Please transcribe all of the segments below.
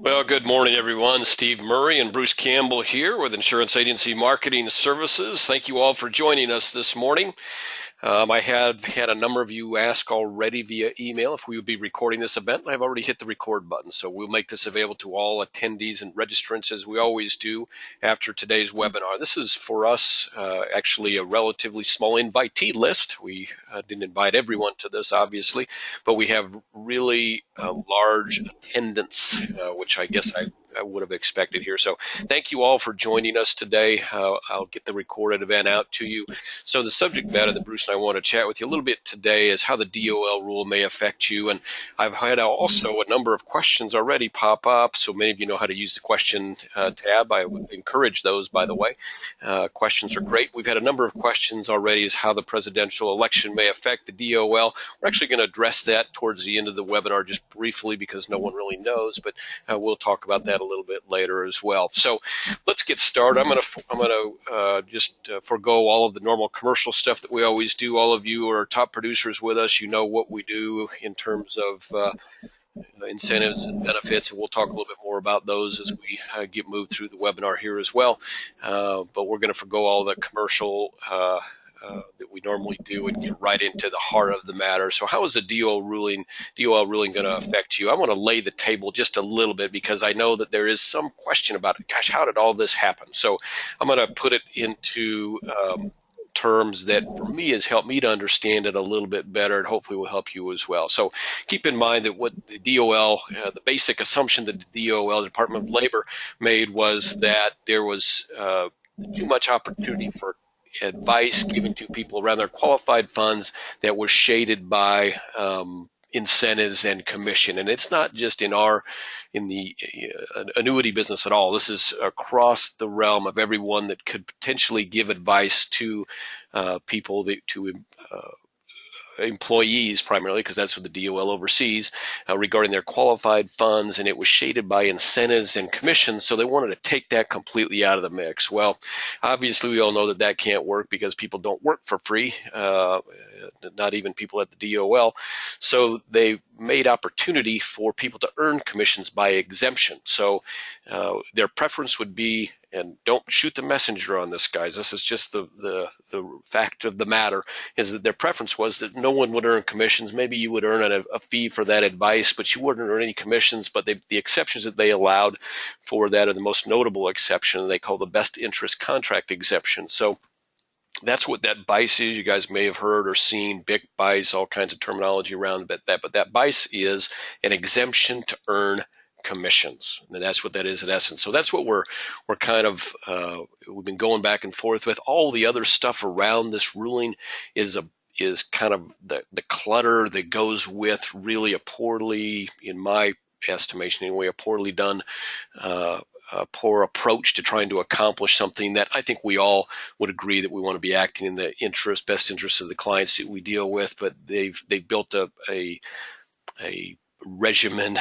Well, good morning, everyone. Steve Murray and Bruce Campbell here with Insurance Agency Marketing Services. Thank you all for joining us this morning. I have had a number of you ask already via email if we would be recording this event, and I've already hit the record button. So we'll make this available to all attendees and registrants as we always do after today's webinar. This is for us actually a relatively small invitee list. We didn't invite everyone to this, obviously, but we have really large attendance, which I guess I would have expected here. So thank you all for joining us today. I'll get the recorded event out to you. So the subject matter that Bruce and I want to chat with you a little bit today is how the DOL rule may affect you. And I've had also a number of questions already pop up. So many of you know how to use the question tab. I would encourage those, by the way. Questions are great. We've had a number of questions already as how the presidential election may affect the DOL. We're actually going to address that towards the end of the webinar just briefly because no one really knows, but we'll talk about that a little bit later as well. So let's get started. I'm going to just forego all of the normal commercial stuff that we always do. All of you are top producers with us. You know what we do in terms of incentives and benefits, and we'll talk a little bit more about those as we get moved through the webinar here as well. But we're going to forego all the commercial that we normally do and get right into the heart of the matter. So how is the DOL ruling going to affect you? I want to lay the table just a little bit because I know that there is some question about it. Gosh, how did all this happen? So I'm going to put it into terms that for me has helped me to understand it a little bit better and hopefully will help you as well. So keep in mind that what the DOL, the basic assumption that the DOL, Department of Labor, made was that there was too much opportunity for advice given to people around their qualified funds that was shaded by incentives and commission. And it's not just in the annuity business at all. This is across the realm of everyone that could potentially give advice to people, to employees primarily, because that's what the DOL oversees, regarding their qualified funds, and it was shaded by incentives and commissions, so they wanted to take that completely out of the mix. Well, obviously we all know that that can't work because people don't work for free, not even people at the DOL, so they made opportunity for people to earn commissions by exemption. So their preference would be, and don't shoot the messenger on this, guys, this is just the fact of the matter, is that their preference was that no one would earn commissions. Maybe you would earn a fee for that advice, but you wouldn't earn any commissions. But the exceptions that they allowed for that are the most notable exception they call the best interest contract exemption. So that's what that BICE is. You guys may have heard or seen BIC, BICE, all kinds of terminology around that. But that BICE is an exemption to earn commissions, and that's what that is in essence. So that's what we're kind of we've been going back and forth with. All the other stuff around this ruling is kind of the clutter that goes with really a poorly, in my estimation anyway, a poorly done poor approach to trying to accomplish something that I think we all would agree that we want to be acting in the best interest of the clients that we deal with, but they've built a regimen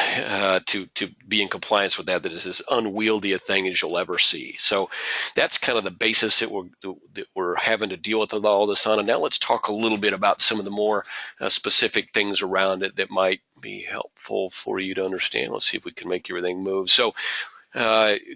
to be in compliance with that is as unwieldy a thing as you'll ever see. So that's kind of the basis that we're having to deal with all this on. And now let's talk a little bit about some of the more specific things around it that might be helpful for you to understand. Let's see if we can make everything move. So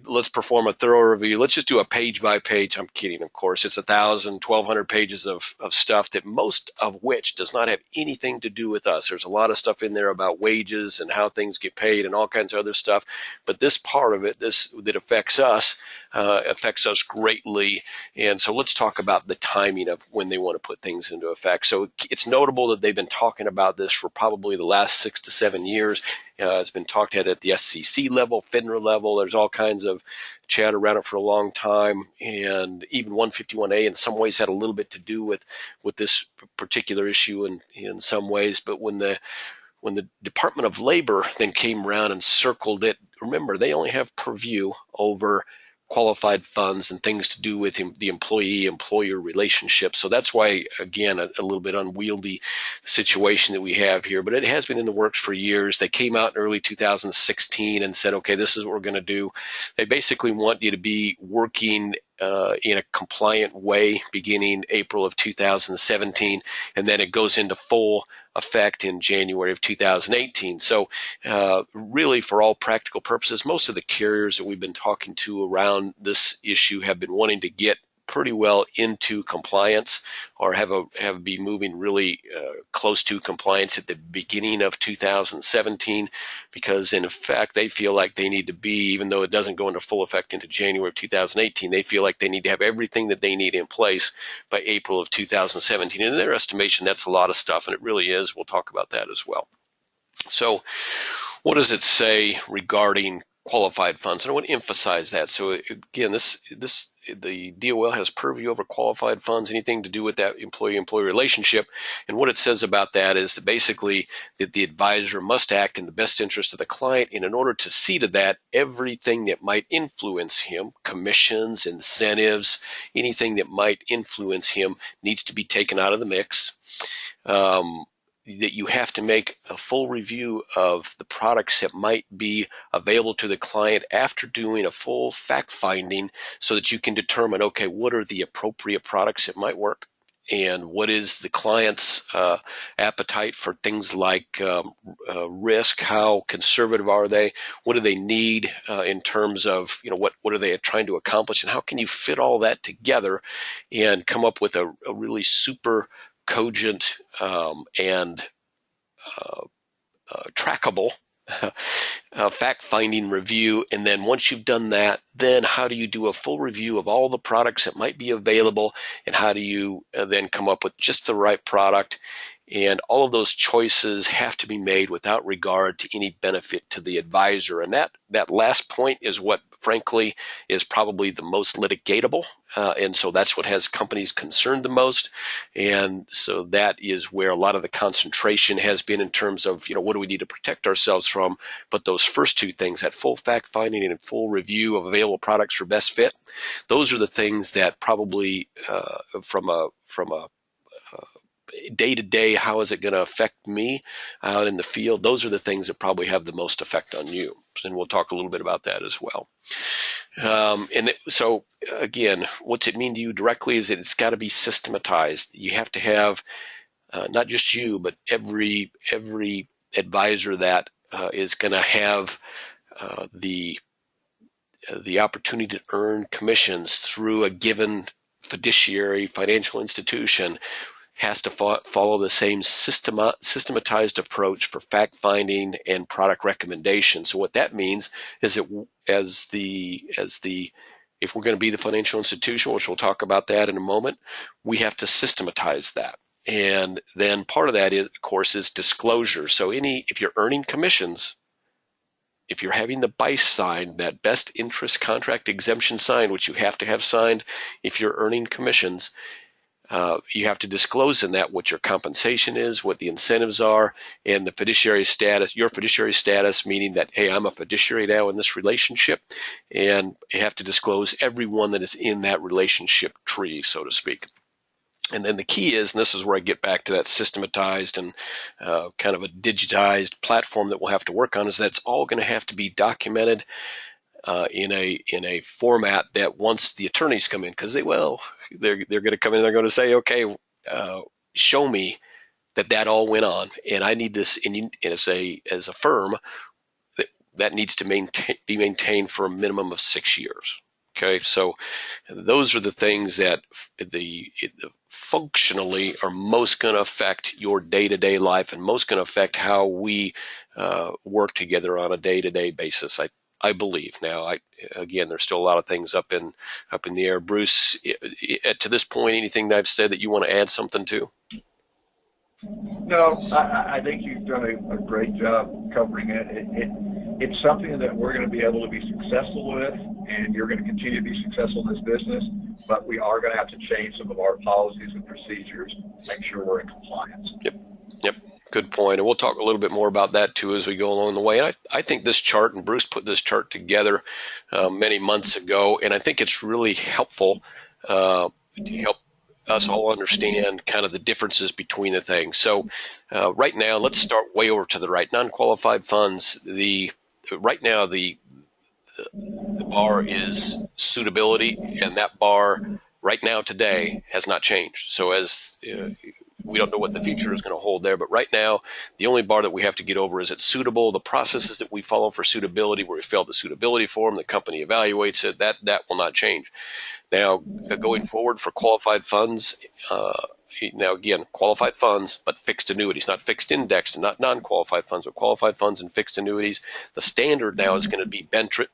let's perform a thorough review. Let's just do a page by page. I'm kidding, of course. It's 1,200 pages of stuff that most of which does not have anything to do with us. There's a lot of stuff in there about wages and how things get paid and all kinds of other stuff. But this part of it, that affects us greatly. And so let's talk about the timing of when they want to put things into effect. So it's notable that they've been talking about this for probably the last 6 to 7 years. It's been talked at the SEC level, FINRA level. There's all kinds of chat around it for a long time, and even 151A in some ways had a little bit to do with this particular issue in some ways. But when the Department of Labor then came around and circled it, remember, they only have purview over qualified funds and things to do with the employee-employer relationship. So that's why, again, a little bit unwieldy situation that we have here. But it has been in the works for years. They came out in early 2016 and said, okay, this is what we're going to do. They basically want you to be working in a compliant way beginning April of 2017, and then it goes into full effect in January of 2018. So really, for all practical purposes, most of the carriers that we've been talking to around this issue have been wanting to get pretty well into compliance, or have be moving really close to compliance at the beginning of 2017, because in effect they feel like they need to be, even though it doesn't go into full effect into January of 2018, they feel like they need to have everything that they need in place by April of 2017. And in their estimation, that's a lot of stuff, and it really is. We'll talk about that as well. So what does it say regarding qualified funds? And I want to emphasize that. So again, the DOL has purview over qualified funds, anything to do with that employee-employee relationship. And what it says about that is that basically that the advisor must act in the best interest of the client, and in order to see to that, everything that might influence him, commissions, incentives, anything that might influence him needs to be taken out of the mix. That you have to make a full review of the products that might be available to the client after doing a full fact finding, so that you can determine, okay, what are the appropriate products that might work, and what is the client's appetite for things like risk, how conservative are they, what do they need in terms of, what are they trying to accomplish, and how can you fit all that together and come up with a really super cogent and trackable fact-finding review. And then once you've done that, then how do you do a full review of all the products that might be available, and how do you then come up with just the right product? And all of those choices have to be made without regard to any benefit to the advisor. And that last point is what, frankly, is probably the most litigatable. And so that's what has companies concerned the most. And so that is where a lot of the concentration has been in terms of, what do we need to protect ourselves from? But those first two things, that full fact finding and full review of available products for best fit, those are the things that probably from a day-to-day, how is it going to affect me out in the field? Those are the things that probably have the most effect on you. And we'll talk a little bit about that as well. So again, what's it mean to you directly is that it's got to be systematized. You have to have not just you, but every advisor that is going to have the opportunity to earn commissions through a given fiduciary financial institution has to follow the same systematized approach for fact-finding and product recommendation. So what that means is that if we're going to be the financial institution, which we'll talk about that in a moment, we have to systematize that. And then part of that, of course, is disclosure. So if you're earning commissions, if you're having the BICE signed, that best interest contract exemption signed, which you have to have signed if you're earning commissions, you have to disclose in that what your compensation is, what the incentives are, and the fiduciary status, your fiduciary status, meaning that, hey, I'm a fiduciary now in this relationship, and you have to disclose everyone that is in that relationship tree, so to speak. And then the key is, and this is where I get back to that systematized and kind of a digitized platform that we'll have to work on, is that it's all going to have to be documented in a format that once the attorneys come in, because they're going to come in, they're going to say, okay, show me that all went on, and I need this. And as a firm, that needs to be maintained for a minimum of 6 years. Okay, so those are the things that functionally are most going to affect your day-to-day life and most going to affect how we work together on a day-to-day basis. I believe. Now, again, there's still a lot of things up in the air. Bruce, to this point, anything that I've said that you want to add something to? No, I think you've done a great job covering it. It's something that we're going to be able to be successful with, and you're going to continue to be successful in this business, but we are going to have to change some of our policies and procedures to make sure we're in compliance. Yep. Good point. And we'll talk a little bit more about that too as we go along the way. And I think this chart, and Bruce put this chart together many months ago, and I think it's really helpful to help us all understand kind of the differences between the things. So right now, let's start way over to the right. Non-qualified funds. Right now, the bar is suitability, and that bar right now today has not changed. So as we don't know what the future is going to hold there, but right now the only bar that we have to get over is it's suitable. The processes that we follow for suitability, where we fill the suitability form, the company evaluates it, that will not change. Now, going forward for qualified funds, now again, qualified funds, but fixed annuities, not fixed indexed and not non-qualified funds, but qualified funds and fixed annuities. The standard now is going to be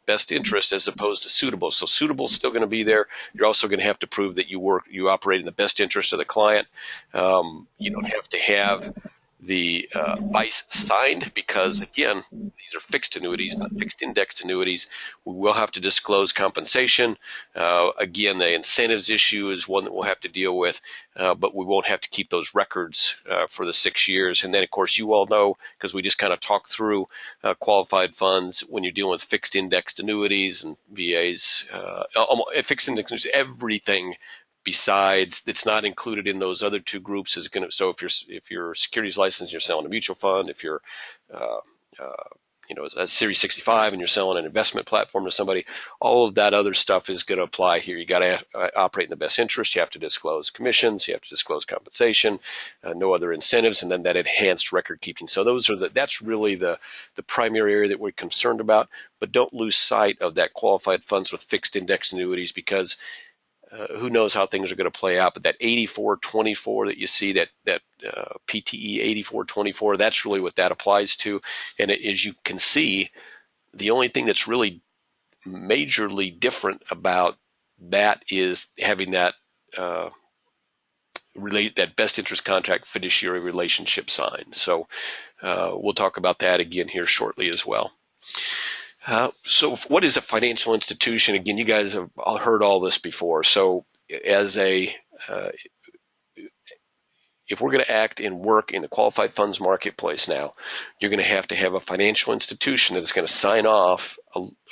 best interest as opposed to suitable. So suitable is still going to be there. You're also going to have to prove that you operate in the best interest of the client. You don't have to have the BICE signed because, again, these are fixed annuities, not fixed indexed annuities. We will have to disclose compensation. Again, the incentives issue is one that we'll have to deal with, but we won't have to keep those records for the 6 years. And then, of course, you all know, because we just kind of talked through qualified funds, when you're dealing with fixed indexed annuities and VAs, fixed indexed annuities, everything besides that's not included in those other two groups is going to. So if you're securities licensed, you're selling a mutual fund. If you're a Series 65 and you're selling an investment platform to somebody, all of that other stuff is going to apply here. You got to operate in the best interest. You have to disclose commissions. You have to disclose compensation, no other incentives, and then that enhanced record keeping. So that's really the primary area that we're concerned about. But don't lose sight of that qualified funds with fixed index annuities, because who knows how things are going to play out, but that 8424 that you see, that PTE 8424, that's really what that applies to. And as you can see, the only thing that's really majorly different about that is having that that best interest contract fiduciary relationship signed. So we'll talk about that again here shortly as well. So what is a financial institution? Again, you guys have all heard all this before. So if we're going to act and work in the qualified funds marketplace now, you're going to have a financial institution that is going to sign off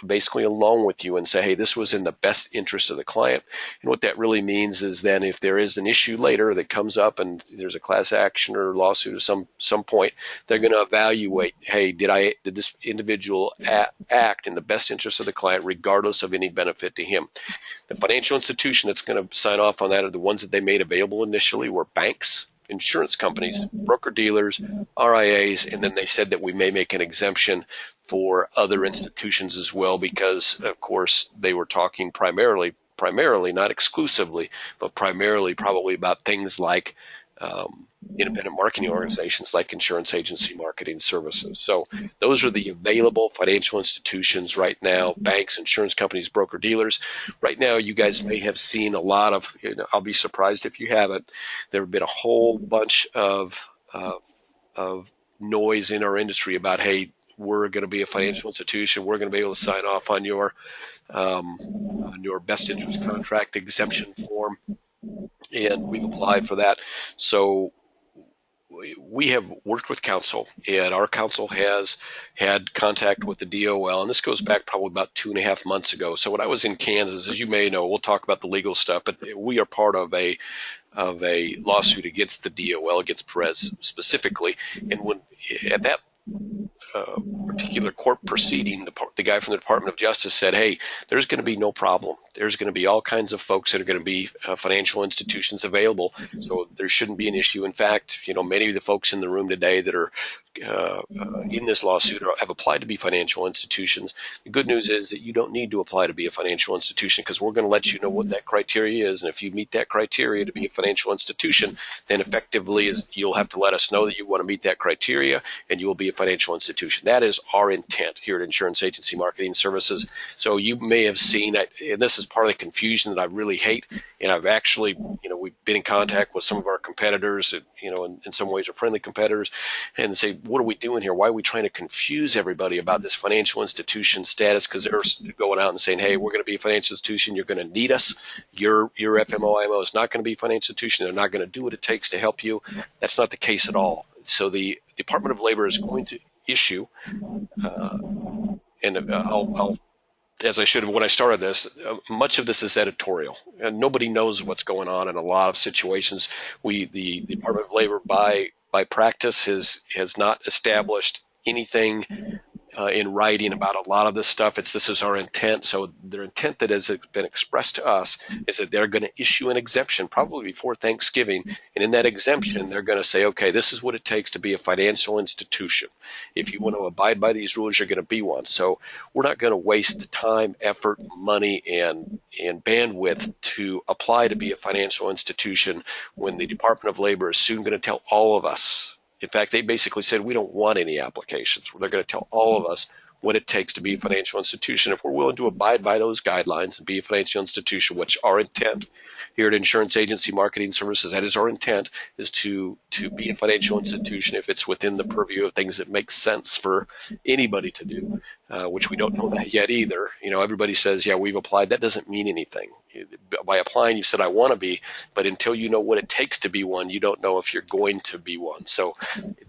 basically along with you and say, hey, this was in the best interest of the client. And what that really means is then if there is an issue later that comes up and there's a class action or lawsuit at some point, they're going to evaluate, hey, did this individual act in the best interest of the client regardless of any benefit to him? The financial institution that's going to sign off on that are the ones that they made available initially were banks, insurance companies, broker-dealers, RIAs, and then they said that we may make an exemption for other institutions as well because, of course, they were talking primarily, not exclusively, but primarily probably about things like independent marketing organizations like insurance agency marketing services. So those are the available financial institutions right now: banks, insurance companies, broker dealers. Right now, you guys may have seen a lot of, I'll be surprised if you haven't, there have been a whole bunch of noise in our industry about, hey, we're going to be a financial institution, we're going to be able to sign off on your best interest contract exemption form, and we've applied for that. So we have worked with counsel, and our counsel has had contact with the DOL, and this goes back probably about 2.5 months ago. So when I was in Kansas, as you may know, we'll talk about the legal stuff, but we are part of a lawsuit against the DOL, against Perez specifically, and when at that particular court proceeding, the guy from the Department of Justice said, hey, there's going to be no problem. There's going to be all kinds of folks that are going to be financial institutions available, so there shouldn't be an issue. In fact, many of the folks in the room today that are in this lawsuit have applied to be financial institutions. The good news is that you don't need to apply to be a financial institution, because we're going to let you know what that criteria is, and if you meet that criteria to be a financial institution, then effectively you'll have to let us know that you want to meet that criteria, and you will be a financial institution. That is our intent here at Insurance Agency Marketing Services. So you may have seen, and this is part of the confusion that I really hate, and I've actually, we've been in contact with some of our competitors, in some ways are friendly competitors, and say, what are we doing here? Why are we trying to confuse everybody about this financial institution status? Because they're going out and saying, hey, we're going to be a financial institution. You're going to need us. Your FMO, IMO is not going to be a financial institution. They're not going to do what it takes to help you. That's not the case at all. So the Department of Labor is going to issue, and I'll as I should have when I started this, much of this is editorial, and nobody knows what's going on in a lot of situations. The Department of Labor, by practice, has not established anything in writing about a lot of this stuff. This is our intent. So their intent that has been expressed to us is that they're going to issue an exemption probably before Thanksgiving. And in that exemption, they're going to say, okay, this is what it takes to be a financial institution. If you want to abide by these rules, you're going to be one. So we're not going to waste the time, effort, money, and bandwidth to apply to be a financial institution when the Department of Labor is soon going to tell all of us. In fact, they basically said we don't want any applications. They're going to tell all of us what it takes to be a financial institution. If we're willing to abide by those guidelines and be a financial institution, which our intent here at Insurance Agency Marketing Services, that is our intent, is to be a financial institution if it's within the purview of things that make sense for anybody to do, which we don't know that yet either. Everybody says, yeah, we've applied. That doesn't mean anything. By applying, you said, I want to be, but until you know what it takes to be one, you don't know if you're going to be one. So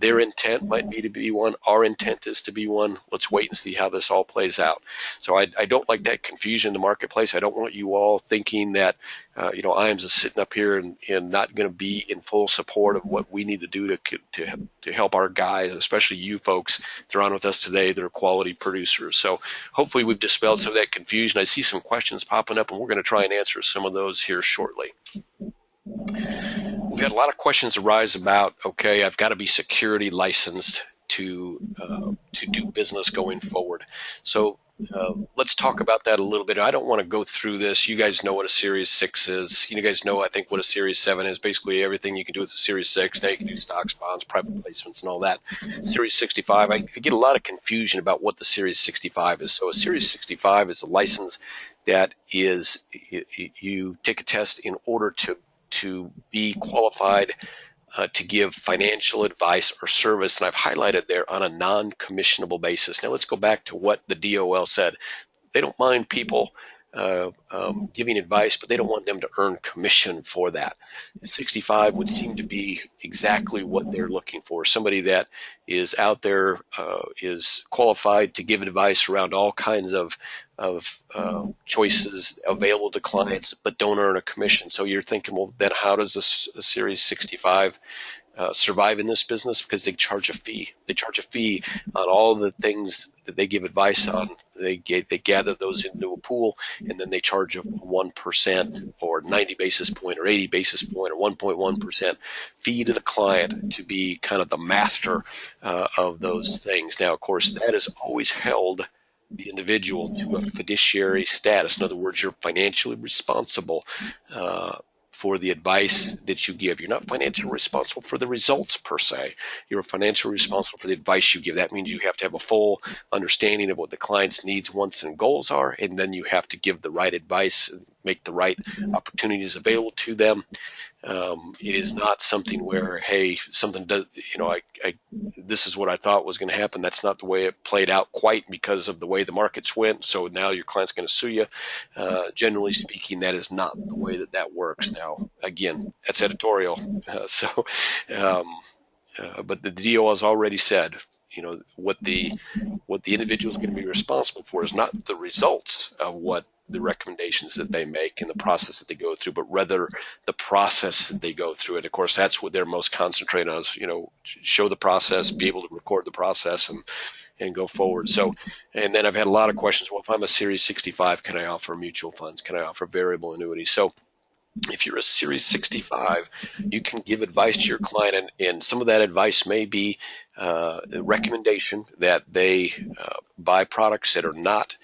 their intent might be to be one. Our intent is to be one. Let's wait and see how this all plays out. So I don't like that confusion in the marketplace. I don't want you all thinking that, I am just sitting up here and not going to be in full support of what we need to do to help our guys, especially you folks that are on with us today that are quality producers. So hopefully we've dispelled some of that confusion. I see some questions popping up, and we're going to try and answer some of those here shortly. We've had a lot of questions arise about, okay, I've got to be security licensed to do business going forward. So let's talk about that a little bit. I don't want to go through this. You guys know what a Series 6 is. You guys know, I think, what a Series 7 is. Basically everything you can do with a Series 6. Now you can do stocks, bonds, private placements, and all that. Series 65, I get a lot of confusion about what the Series 65 is. So a Series 65 is a license that is, you take a test in order to be qualified to give financial advice or service, and I've highlighted there, on a non-commissionable basis. Now let's go back to what the DOL said. They don't mind people giving advice, but they don't want them to earn commission for that. 65 would seem to be exactly what they're looking for. Somebody that is out there, is qualified to give advice around all kinds of choices available to clients, but don't earn a commission. So you're thinking, well, then how does a Series 65 survive in this business? Because they charge a fee. They charge a fee on all the things that they give advice on. They gather those into a pool, and then they charge a 1% or 90 basis point or 80 basis point or 1.1% fee to the client to be kind of the master of those things. Now, of course, that has always held the individual to a fiduciary status. In other words, you're financially responsible for the advice that you give. You're not financially responsible for the results per se. You're financially responsible for the advice you give. That means you have to have a full understanding of what the client's needs, wants, and goals are, and then you have to give the right advice, make the right opportunities available to them. It is not something where, hey, something does, this is what I thought was going to happen. That's not the way it played out quite because of the way the markets went. So now your client's going to sue you. Generally speaking, that is not the way that works. Now, again, that's editorial. But the DOL has already said, what the individual is going to be responsible for is not the results of what the recommendations that they make and the process that they go through, but rather the process that they go through. And of course, that's what they're most concentrated on is, show the process, be able to record the process and go forward. So, and then I've had a lot of questions. Well, if I'm a Series 65, can I offer mutual funds? Can I offer variable annuities? So if you're a Series 65, you can give advice to your client, and some of that advice may be the recommendation that they buy products that are not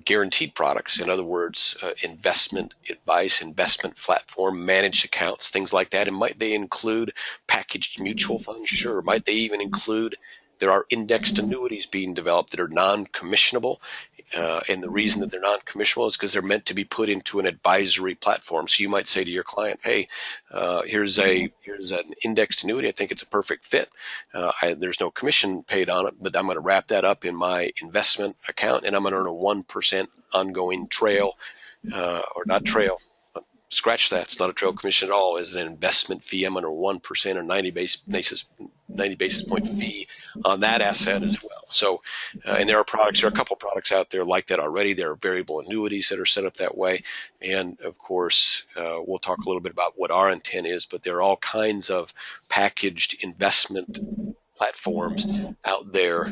guaranteed products. In other words, investment advice, investment platform, managed accounts, things like that. And might they include packaged mutual funds? Sure. Might they even include, there are indexed annuities being developed that are non-commissionable. And the reason that they're non-commissionable is because they're meant to be put into an advisory platform. So you might say to your client, hey, here's an indexed annuity. I think it's a perfect fit. There's no commission paid on it, but I'm going to wrap that up in my investment account, and I'm going to earn a 1% ongoing trail, or not trail. Scratch that. It's not a trail commission at all. It's an investment fee. I'm under 1% or 90 basis point fee on that asset as well. So, and there are a couple products out there like that already. There are variable annuities that are set up that way. And of course, we'll talk a little bit about what our intent is, but there are all kinds of packaged investment platforms out there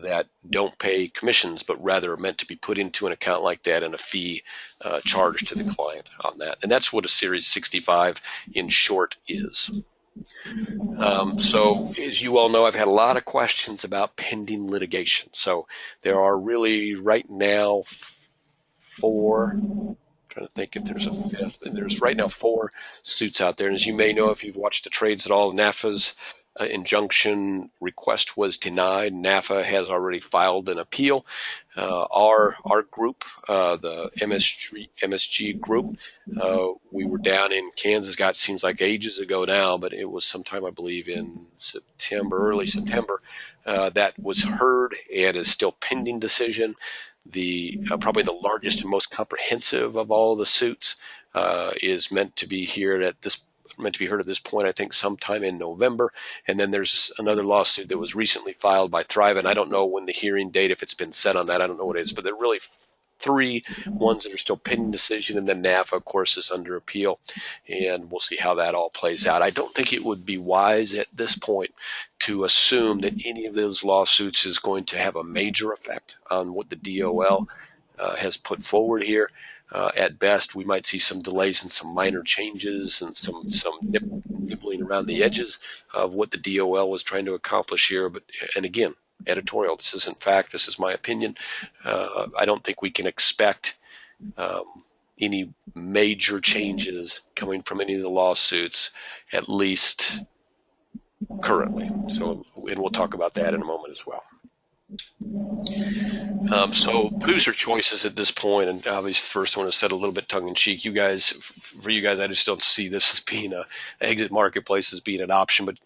that don't pay commissions, but rather are meant to be put into an account like that and a fee charged to the client on that. And that's what a Series 65 in short is. So as you all know, I've had a lot of questions about pending litigation. So there are really right now trying to think if there's a fifth. And there's right now 4 suits out there. And as you may know, if you've watched the trades at all, NAFA's injunction request was denied. NAFA has already filed an appeal. Our group, the MSG group, we were down in Kansas. God, seems like ages ago now, but it was sometime, I believe, in September, early September. That was heard and is still pending decision. Probably the largest and most comprehensive of all the suits is meant to be heard at this point, I think sometime in November. And then there's another lawsuit that was recently filed by Thrive, and I don't know when the hearing date, if it's been set on that, I don't know what it is, but there are really 3 ones that are still pending decision, and then NAFA, of course, is under appeal, and we'll see how that all plays out. I don't think it would be wise at this point to assume that any of those lawsuits is going to have a major effect on what the DOL has put forward here. At best, we might see some delays and some minor changes and some nibbling around the edges of what the DOL was trying to accomplish here. And again, editorial, this isn't fact, this is my opinion. I don't think we can expect any major changes coming from any of the lawsuits, at least currently. And we'll talk about that in a moment as well. So producer choices at this point, and obviously the first one is said a little bit tongue-in-cheek. For you guys, I just don't see this as being exit marketplace as being an option, but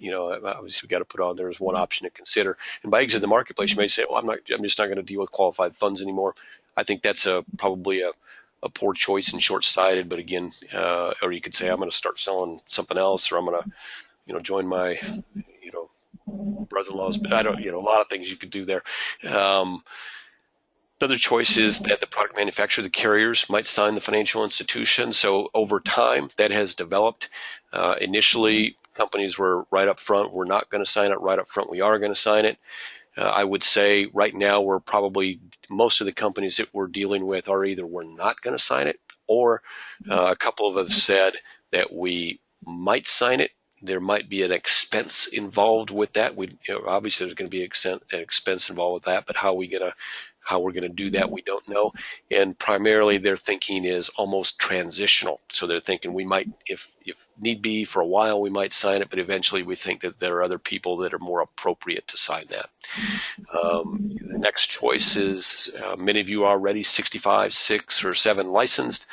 obviously we got to put on there as one option to consider. And by exit the marketplace, you may say, well, I'm just not going to deal with qualified funds anymore. I think that's probably a poor choice and short-sighted. But again, or you could say I'm going to start selling something else, or I'm going to join my brother-in-law's. I don't, a lot of things you could do there. Another choice is that the product manufacturer, the carriers, might sign the financial institution. So over time, that has developed. Initially, companies were right up front. We're not going to sign it right up front. We are going to sign it. I would say right now we're probably, most of the companies that we're dealing with are either we're not going to sign it, or a couple of have said that we might sign it. There might be an expense involved with that. Obviously there's going to be an expense involved with that, but how we're going to do that, we don't know. And primarily their thinking is almost transitional. So they're thinking we might, if need be, for a while we might sign it, but eventually we think that there are other people that are more appropriate to sign that. The next choice is many of you are already 65, 6, or 7 licensed.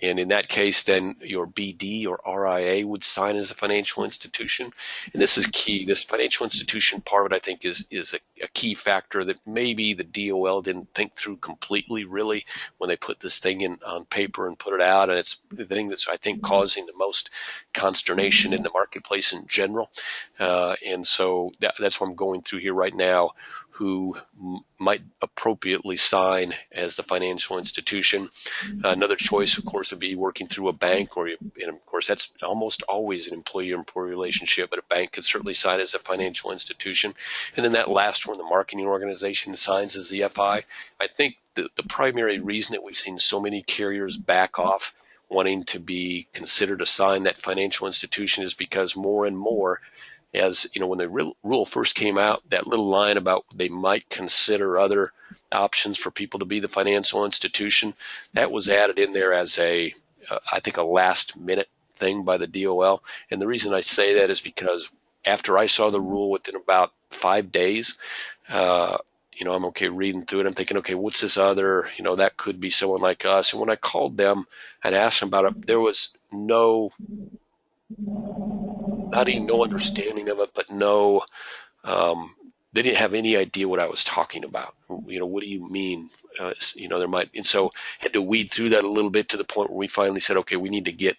And in that case, then your BD or RIA would sign as a financial institution. And this is key. This financial institution part of it, I think, is a key factor that maybe the DOL didn't think through completely, really, when they put this thing on paper and put it out. And it's the thing that's, I think, causing the most consternation in the marketplace in general. And so that's what I'm going through here right now, who might appropriately sign as the financial institution. Another choice, of course, would be working through a bank, and of course, that's almost always an employee-employee relationship, but a bank could certainly sign as a financial institution. And then that last one, the marketing organization, signs as the FI. I think the primary reason that we've seen so many carriers back off wanting to be considered to sign that financial institution is because more and more, as when the rule first came out, that little line about they might consider other options for people to be the financial institution, that was added in there as I think a last minute thing by the DOL. And the reason I say that is because after I saw the rule within about 5 days, I'm okay reading through it. I'm thinking, okay, what's this other, that could be someone like us. And when I called them and asked them about it, there was not even no understanding of it, but they didn't have any idea what I was talking about. What do you mean? There might, and so had to weed through that a little bit to the point where we finally said, okay, we need to get,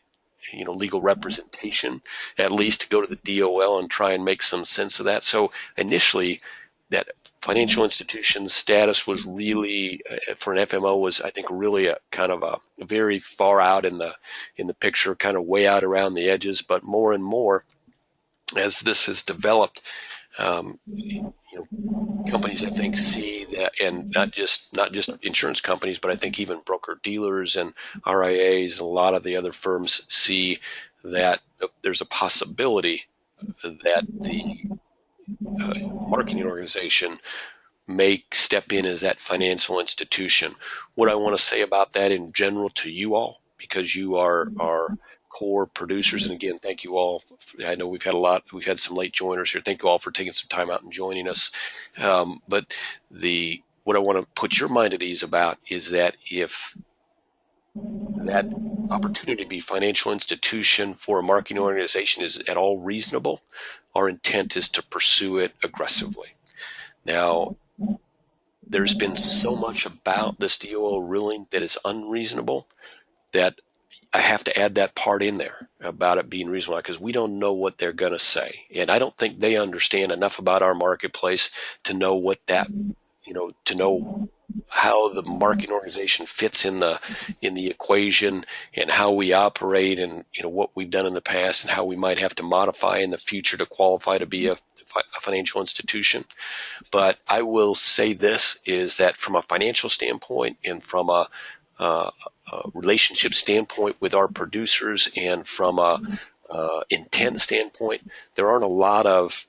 legal representation, at least to go to the DOL and try and make some sense of that. So initially, that financial institution status was really, for an FMO, was, I think, really a kind of a very far out in the picture, kind of way out around the edges. But more and more, as this has developed, Companies I think see that, and not just insurance companies, but I think even broker dealers and RIAs and a lot of the other firms see that there's a possibility that the marketing organization may step in as that financial institution. What I want to say about that in general to you all, because you are our core producers, and again, thank you all. I know we've had some late joiners here. Thank you all for taking some time out and joining us. But what I want to put your mind at ease about is that if that opportunity to be financial institution for a marketing organization is at all reasonable, our intent is to pursue it aggressively. Now, there's been so much about this DOL ruling that is unreasonable that I have to add that part in there about it being reasonable, because we don't know what they're going to say. And I don't think they understand enough about our marketplace to know what that, to know how the marketing organization fits in the equation, and how we operate, and what we've done in the past and how we might have to modify in the future to qualify to be a financial institution. But I will say this, is that from a financial standpoint and from a relationship standpoint with our producers, and from a intent standpoint, there aren't a lot of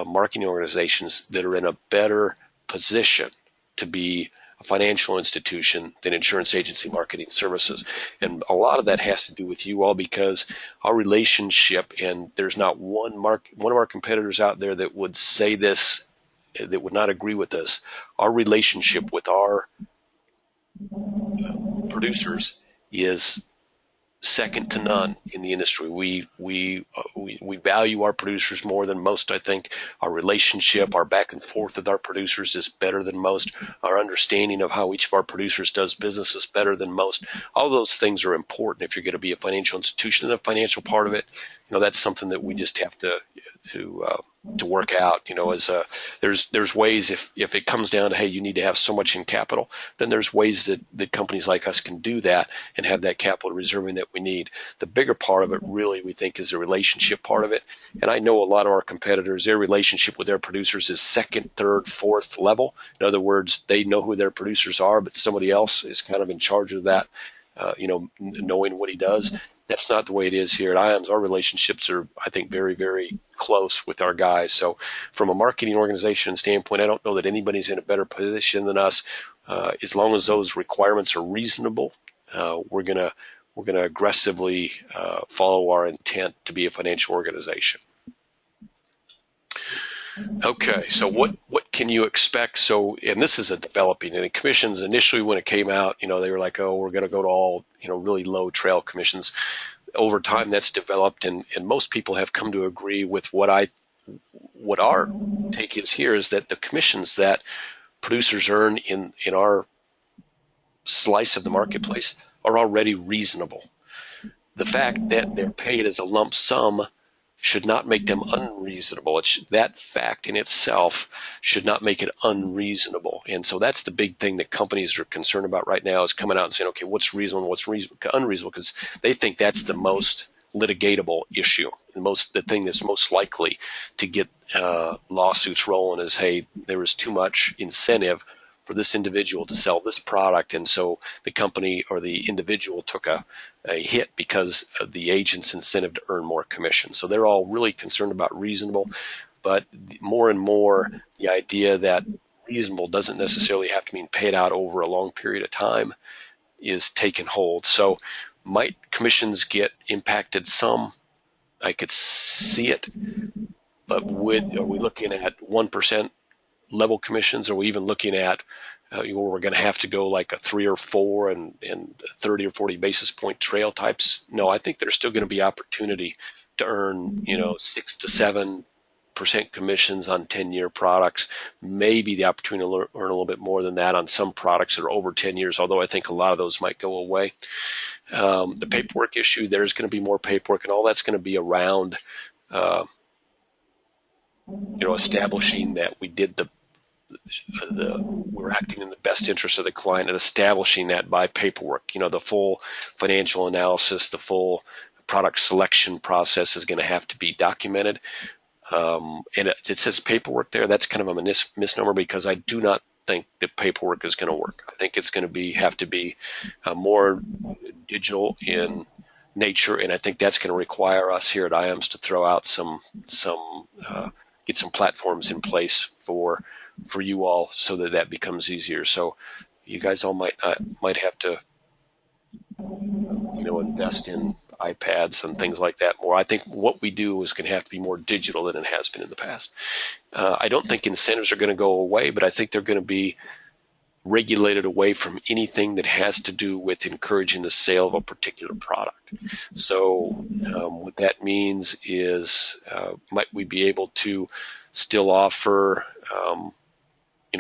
marketing organizations that are in a better position to be a financial institution than insurance agency marketing services. And a lot of that has to do with you all, because our relationship, and there's not one of our competitors out there that would say this, that would not agree with this. Our relationship with our producers is second to none in the industry. We value our producers more than most, I think. Our relationship, our back and forth with our producers is better than most. Our understanding of how each of our producers does business is better than most. All those things are important if you're going to be a financial institution. And the financial part of it, that's something that we just have to work out. There's ways, if it comes down to, hey, you need to have so much in capital, then there's ways that companies like us can do that and have that capital reserving that we need. The bigger part of it really, we think, is the relationship part of it. And I know a lot of our competitors, their relationship with their producers is second, third, fourth level. In other words, they know who their producers are, but somebody else is kind of in charge of that, knowing what he does. That's not the way it is here at IAMS. Our relationships are, I think, very, very close with our guys. So from a marketing organization standpoint, I don't know that anybody's in a better position than us. As long as those requirements are reasonable, we're gonna aggressively follow our intent to be a financial organization. Okay, so what can you expect? So, and this is a developing, and the commissions initially when it came out, they were like, oh, we're going to go to all, really low trail commissions. Over time, that's developed, and most people have come to agree with what our take is here, is that the commissions that producers earn in our slice of the marketplace are already reasonable. The fact that they're paid as a lump sum should not make them unreasonable. That fact in itself should not make it unreasonable. And so that's the big thing that companies are concerned about right now, is coming out and saying, okay, what's reasonable and what's unreasonable, because they think that's the most litigatable issue. The thing that's most likely to get lawsuits rolling is, hey, there was too much incentive for this individual to sell this product, and so the company or the individual took a hit because of the agent's incentive to earn more commission. So they're all really concerned about reasonable, but more and more the idea that reasonable doesn't necessarily have to mean paid out over a long period of time is taking hold. So might commissions get impacted some? I could see it, but are we looking at 1% level commissions? Are we even looking at we're going to have to go like a 3 or 4 and 30 or 40 basis point trail types? No, I think there's still going to be opportunity to earn 6 to 7% commissions on 10-year products. Maybe the opportunity to earn a little bit more than that on some products that are over 10 years, although I think a lot of those might go away. The paperwork issue, there's going to be more paperwork, and all that's going to be around establishing that we did we're acting in the best interest of the client, and establishing that by paperwork. The full financial analysis, the full product selection process is going to have to be documented. And it says paperwork there. That's kind of a misnomer, because I do not think that paperwork is going to work. I think it's going to have to be more digital in nature, and I think that's going to require us here at IAMS to throw out get some platforms in place for you all, so that becomes easier. So you guys all might have to invest in iPads and things like that more. I think what we do is going to have to be more digital than it has been in the past. I don't think incentives are going to go away, but I think they're going to be regulated away from anything that has to do with encouraging the sale of a particular product. So what that means is might we be able to still offer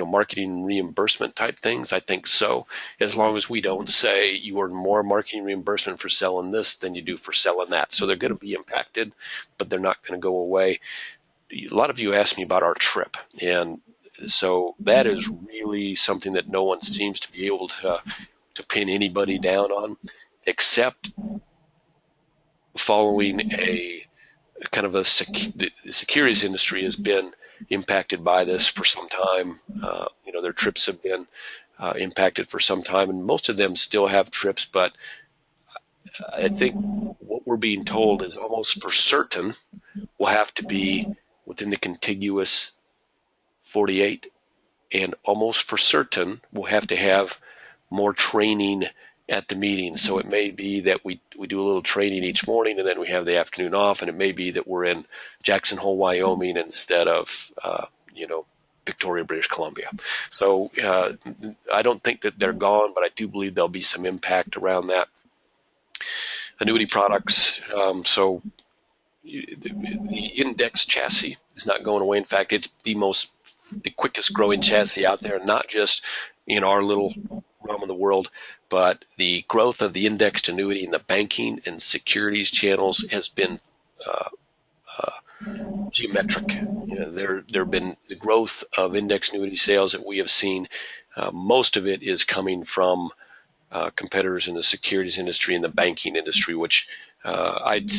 marketing reimbursement type things? I think so, as long as we don't say you earn more marketing reimbursement for selling this than you do for selling that. So they're going to be impacted, but they're not going to go away. A lot of you asked me about our trip, and so that is really something that no one seems to be able to pin anybody down on, except following a kind of the securities industry has been impacted by this for some time. Their trips have been impacted for some time, and most of them still have trips, but I think what we're being told is almost for certain will have to be within the contiguous 48, and almost for certain we'll have to have more training at the meeting. So it may be that we do a little training each morning, and then we have the afternoon off, and it may be that we're in Jackson Hole, Wyoming instead of Victoria, British Columbia. So I don't think that they're gone, but I do believe there'll be some impact around that. Annuity products, so the index chassis is not going away. In fact, it's the quickest growing chassis out there, not just in our little realm of the world, but the growth of the indexed annuity in the banking and securities channels has been geometric. There have been the growth of indexed annuity sales that we have seen. Most of it is coming from competitors in the securities industry and the banking industry, which I'd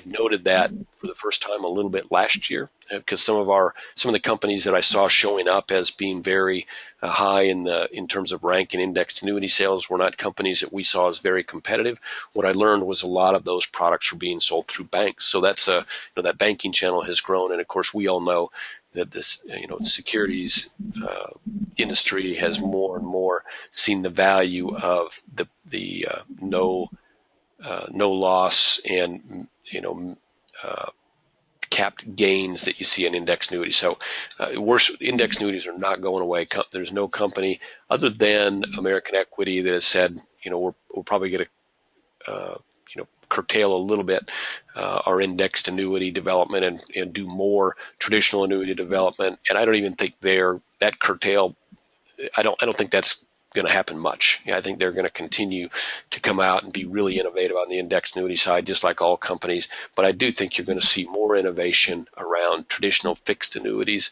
noted that for the first time a little bit last year, because some of the companies that I saw showing up as being very high in terms of rank in indexed annuity sales were not companies that we saw as very competitive. What I learned was a lot of those products were being sold through banks. So that's that banking channel has grown, and of course we all know that this securities industry has more and more seen the value of the no loss and capped gains that you see in index annuities. So index annuities are not going away. There's no company other than American Equity that has said we're probably going to curtail a little bit our indexed annuity development and do more traditional annuity development. And I don't even think that curtail. I don't think that's going to happen much. I think they're going to continue to come out and be really innovative on the indexed annuity side, just like all companies. But I do think you're going to see more innovation around traditional fixed annuities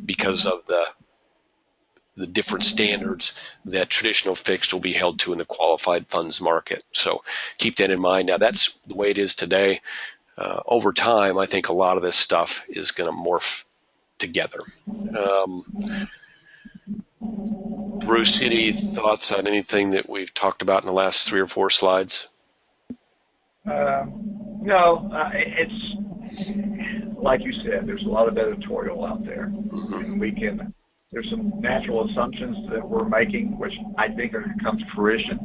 because of the different standards that traditional fixed will be held to in the qualified funds market. So keep that in mind. Now, that's the way it is today. Over time, I think a lot of this stuff is going to morph together. Bruce, any thoughts on anything that we've talked about in the last 3 or 4 slides? No, it's like you said, there's a lot of editorial out there. Mm-hmm. And there's some natural assumptions that we're making, which I think are going to come to fruition.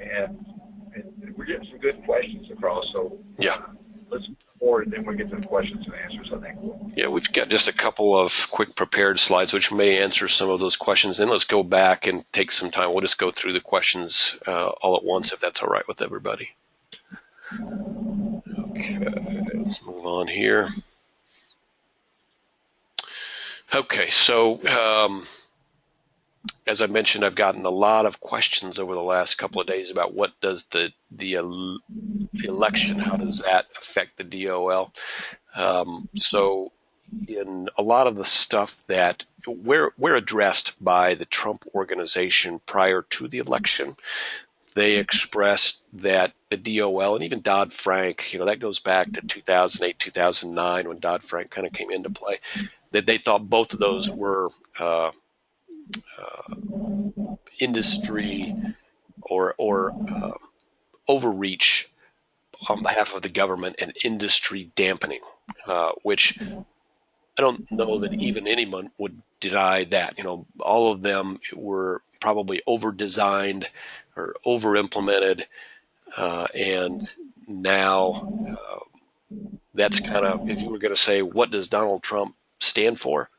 And we're getting some good questions across. So yeah, let's move forward, and then we'll get to the questions and answers, I think. Yeah, we've got just a couple of quick prepared slides which may answer some of those questions. Then let's go back and take some time. We'll just go through the questions all at once, if that's all right with everybody. Okay, let's move on here. Okay, so as I mentioned, I've gotten a lot of questions over the last couple of days about what does the election, how does that affect the DOL? So in a lot of the stuff that we're addressed by the Trump organization prior to the election, they expressed that the DOL and even Dodd-Frank, that goes back to 2008, 2009 when Dodd-Frank kind of came into play, that they thought both of those were industry or overreach on behalf of the government and industry dampening, which I don't know that even anyone would deny that. All of them were probably over-designed or over-implemented, and now that's kind of, if you were going to say, what does Donald Trump stand for?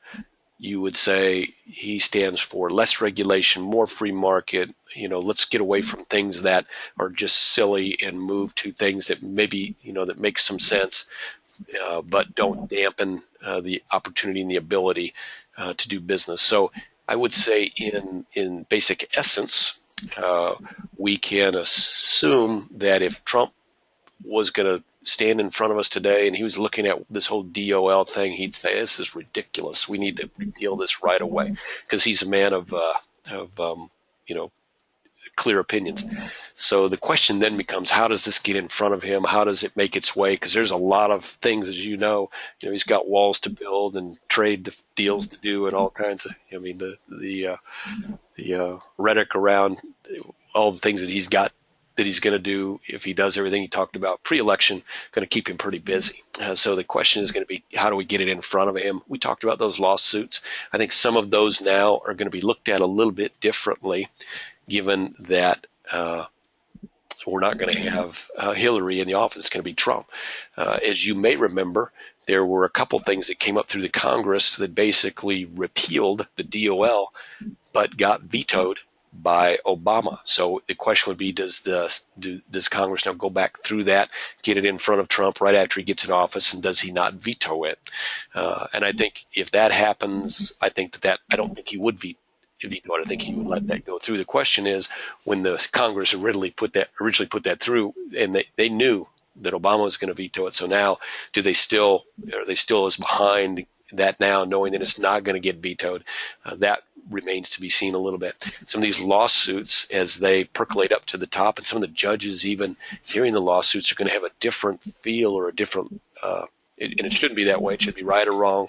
You would say he stands for less regulation, more free market. Let's get away from things that are just silly and move to things that maybe, that make some sense, but don't dampen the opportunity and the ability to do business. So I would say in basic essence, we can assume that if Trump was going to stand in front of us today and he was looking at this whole DOL thing, he'd say, this is ridiculous. We need to repeal this right away, because he's a man of clear opinions. So the question then becomes, how does this get in front of him? How does it make its way? Because there's a lot of things, as you know, he's got walls to build and trade deals to do and all kinds of, the rhetoric around all the things that he's got that he's going to do if he does everything he talked about pre-election, going to keep him pretty busy. So the question is going to be, how do we get it in front of him? We talked about those lawsuits. I think some of those now are going to be looked at a little bit differently, given that we're not going to have Hillary in the office. It's going to be Trump. As you may remember, there were a couple things that came up through the Congress that basically repealed the DOL, but got vetoed by Obama. So the question would be, does Congress now go back through that, get it in front of Trump right after he gets in office, and does he not veto it? And I think if that happens, I don't think he would veto it. I think he would let that go through. The question is, when the Congress originally put that through, and they knew that Obama was going to veto it. So now, are they still as behind that now, knowing that it's not going to get vetoed? That remains to be seen a little bit. Some of these lawsuits, as they percolate up to the top, and some of the judges even hearing the lawsuits, are going to have a different feel or a different and it shouldn't be that way. It should be right or wrong,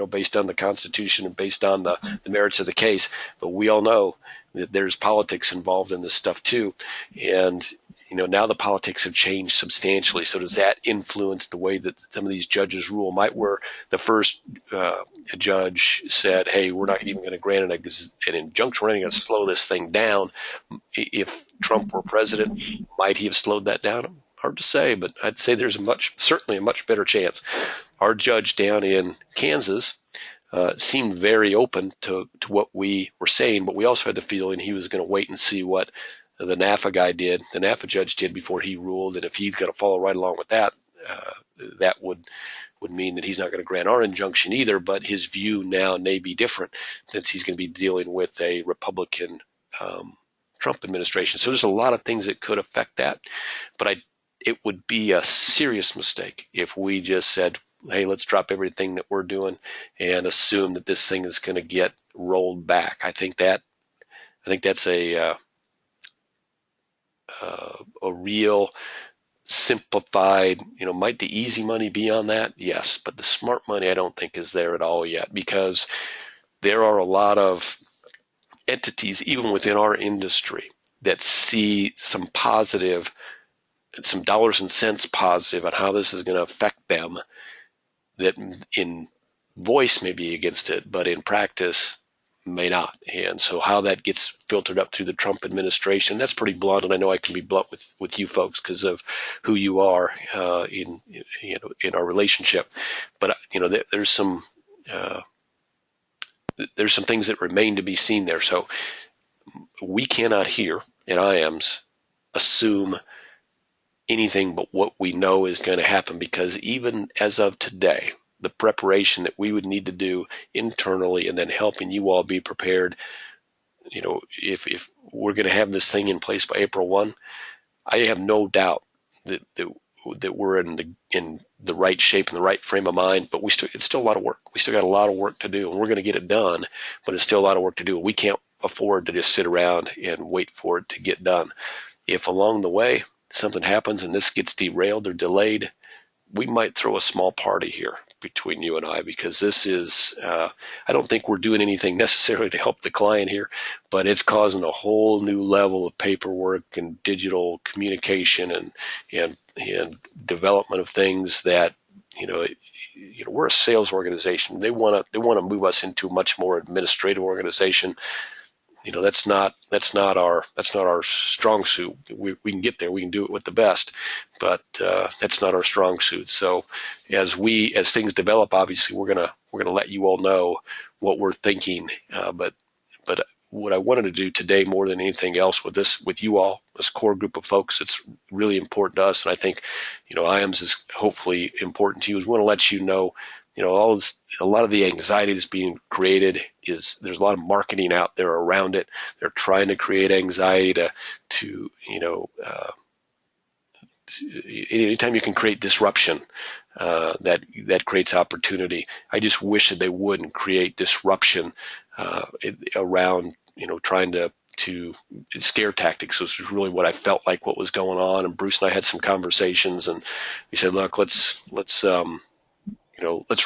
based on the Constitution and based on the merits of the case. But we all know that there's politics involved in this stuff too. And, now the politics have changed substantially. So does that influence the way that some of these judges rule? Where the first judge said, hey, we're not even going to grant an injunction. We're going to slow this thing down. If Trump were president, might he have slowed that down? Hard to say, but I'd say there's certainly a much better chance. Our judge down in Kansas seemed very open to what we were saying, but we also had the feeling he was going to wait and see what the NAFA guy did, the NAFA judge did, before he ruled. And if he's going to follow right along with that, that would mean that he's not going to grant our injunction either. But his view now may be different, since he's going to be dealing with a Republican Trump administration. So there's a lot of things that could affect that. But it would be a serious mistake if we just said, hey, let's drop everything that we're doing and assume that this thing is going to get rolled back. I think that's a real simplified, might the easy money be on that? Yes, but the smart money I don't think is there at all yet, because there are a lot of entities, even within our industry, that see some positive, some dollars and cents positive on how this is going to affect them, that in voice may be against it, but in practice may not. And so how that gets filtered up through the Trump administration, that's pretty blunt. And I know I can be blunt with you folks because of who you are in our relationship. But there's some things that remain to be seen there. So we cannot here at IAMS assume anything but what we know is going to happen, because even as of today, the preparation that we would need to do internally and then helping you all be prepared, if we're going to have this thing in place by April 1, I have no doubt that we're in the right shape and the right frame of mind, but it's still a lot of work. We still got a lot of work to do, and we're going to get it done, but it's still a lot of work to do. We can't afford to just sit around and wait for it to get done. if along the way something happens and this gets derailed or delayed, we might throw a small party here between you and I, because this is, I don't think we're doing anything necessarily to help the client here, but it's causing a whole new level of paperwork and digital communication and development of things that, we're a sales organization. They want to move us into a much more administrative organization. That's not our strong suit. We can get there. We can do it with the best, but that's not our strong suit. So as things develop, obviously we're gonna let you all know what we're thinking. But what I wanted to do today, more than anything else, with you all, this core group of folks, it's really important to us, and I think IAMS is hopefully important to you. Is we want to let you know. A lot of the anxiety that's being created there's a lot of marketing out there around it. They're trying to create anxiety to anytime you can create disruption, that creates opportunity. I just wish that they wouldn't create disruption around trying to scare tactics. This is really what I felt like what was going on. And Bruce and I had some conversations, and we said, look, let's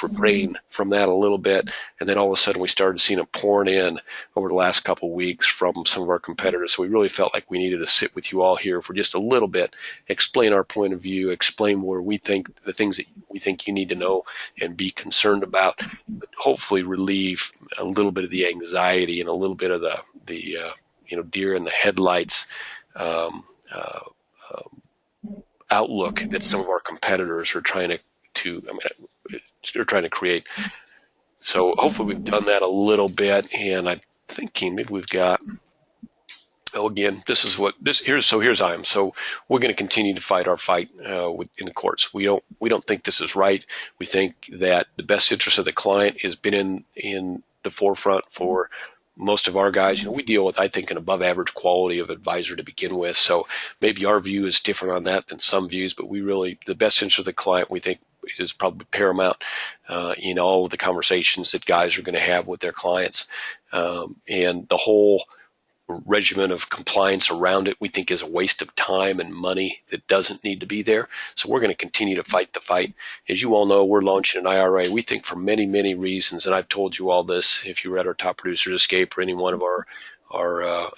refrain from that a little bit. And then all of a sudden we started seeing it pouring in over the last couple of weeks from some of our competitors. So we really felt like we needed to sit with you all here for just a little bit, explain our point of view, explain where we think the things that we think you need to know and be concerned about, but hopefully relieve a little bit of the anxiety and a little bit of the deer in the headlights outlook that some of our competitors are trying they're trying to create. So hopefully we've done that a little bit, and I'm thinking maybe we've got. Again, here's IAM. So we're going to continue to fight our fight in the courts. We don't think this is right. We think that the best interest of the client has been in the forefront for most of our guys. We deal with, I think, an above average quality of advisor to begin with. So maybe our view is different on that than some views, but the best interest of the client, we think, is probably paramount in all of the conversations that guys are going to have with their clients. And the whole regimen of compliance around it, we think, is a waste of time and money that doesn't need to be there. So we're going to continue to fight the fight. As you all know, we're launching an IRA. We think for many, many reasons, and I've told you all this if you read our Top Producers Escape or any one of our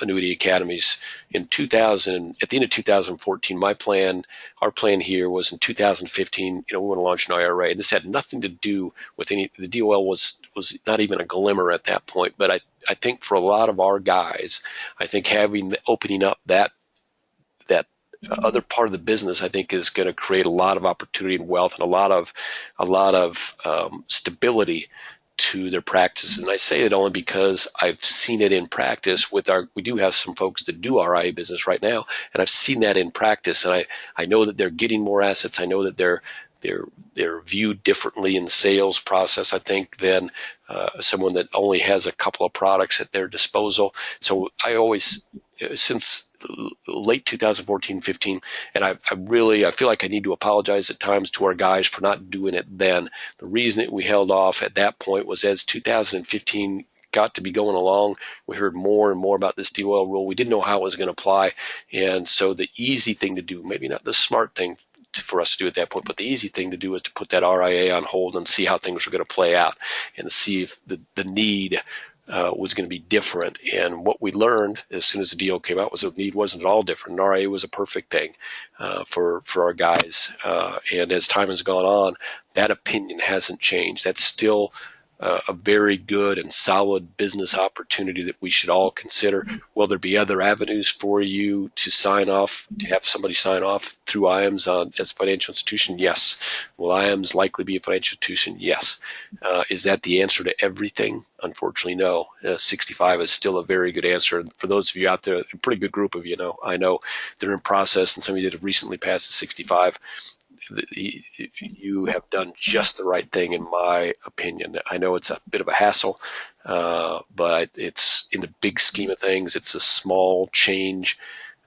annuity academies. At the end of 2014, our plan here was in 2015, we want to launch an IRA. And this had nothing to do with the DOL was not even a glimmer at that point. But I think for a lot of our guys, I think opening up that other part of the business, I think, is going to create a lot of opportunity and wealth and a lot of stability to their practice. And I say it only because I've seen it in practice we do have some folks that do our IA business right now, and I've seen that in practice, and I know that they're getting more assets. I know that they're viewed differently in the sales process, I think, than someone that only has a couple of products at their disposal. So I always, since late 2014-15, and I feel like I need to apologize at times to our guys for not doing it then. The reason that we held off at that point was as 2015 got to be going along, we heard more and more about this DOL rule. We didn't know how it was going to apply, and so the easy thing to do, maybe not the smart thing for us to do at that point, but the easy thing to do is to put that RIA on hold and see how things are going to play out and see if the need was going to be different. And what we learned as soon as the deal came out was the need wasn't at all different. An RIA was a perfect thing for our guys. And as time has gone on, that opinion hasn't changed. That's still a very good and solid business opportunity that we should all consider. Will there be other avenues for you to sign off, to have somebody sign off through IAMS as a financial institution? Yes. Will IAMS likely be a financial institution? Yes. Is that the answer to everything? Unfortunately, no. 65 is still a very good answer. And for those of you out there, a pretty good group of I know they're in process, and some of you that have recently passed the 65, you have done just the right thing, in my opinion. I know it's a bit of a hassle, but it's, in the big scheme of things, it's a small change,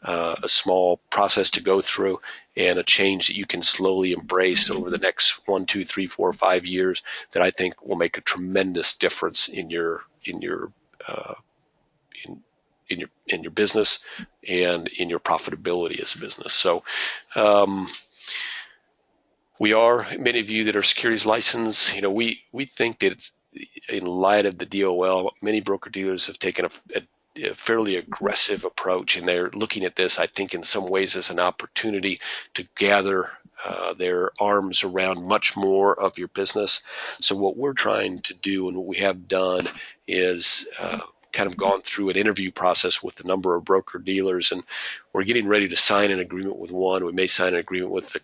a small process to go through, and a change that you can slowly embrace over the next 1, 2, 3, 4, 5 years that I think will make a tremendous difference in in your business and in your profitability as a business. So many of you that are securities licensed, we think that it's, in light of the DOL, many broker-dealers have taken a fairly aggressive approach, and they're looking at this, I think, in some ways as an opportunity to gather their arms around much more of your business. So what we're trying to do, and what we have done, is kind of gone through an interview process with a number of broker-dealers, and we're getting ready to sign an agreement with one. We may sign an agreement with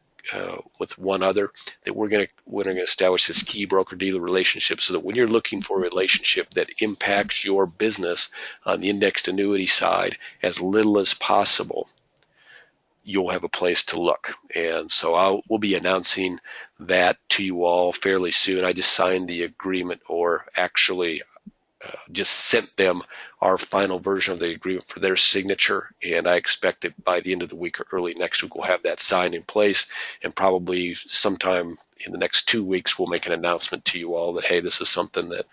one other, that we're going to establish this key broker-dealer relationship, so that when you're looking for a relationship that impacts your business on the indexed annuity side as little as possible, you'll have a place to look. And so we'll be announcing that to you all fairly soon. I just signed the agreement, or actually just sent them our final version of the agreement for their signature, and I expect that by the end of the week or early next week we'll have that signed in place, and probably sometime in the next 2 weeks we'll make an announcement to you all that, hey, this is something that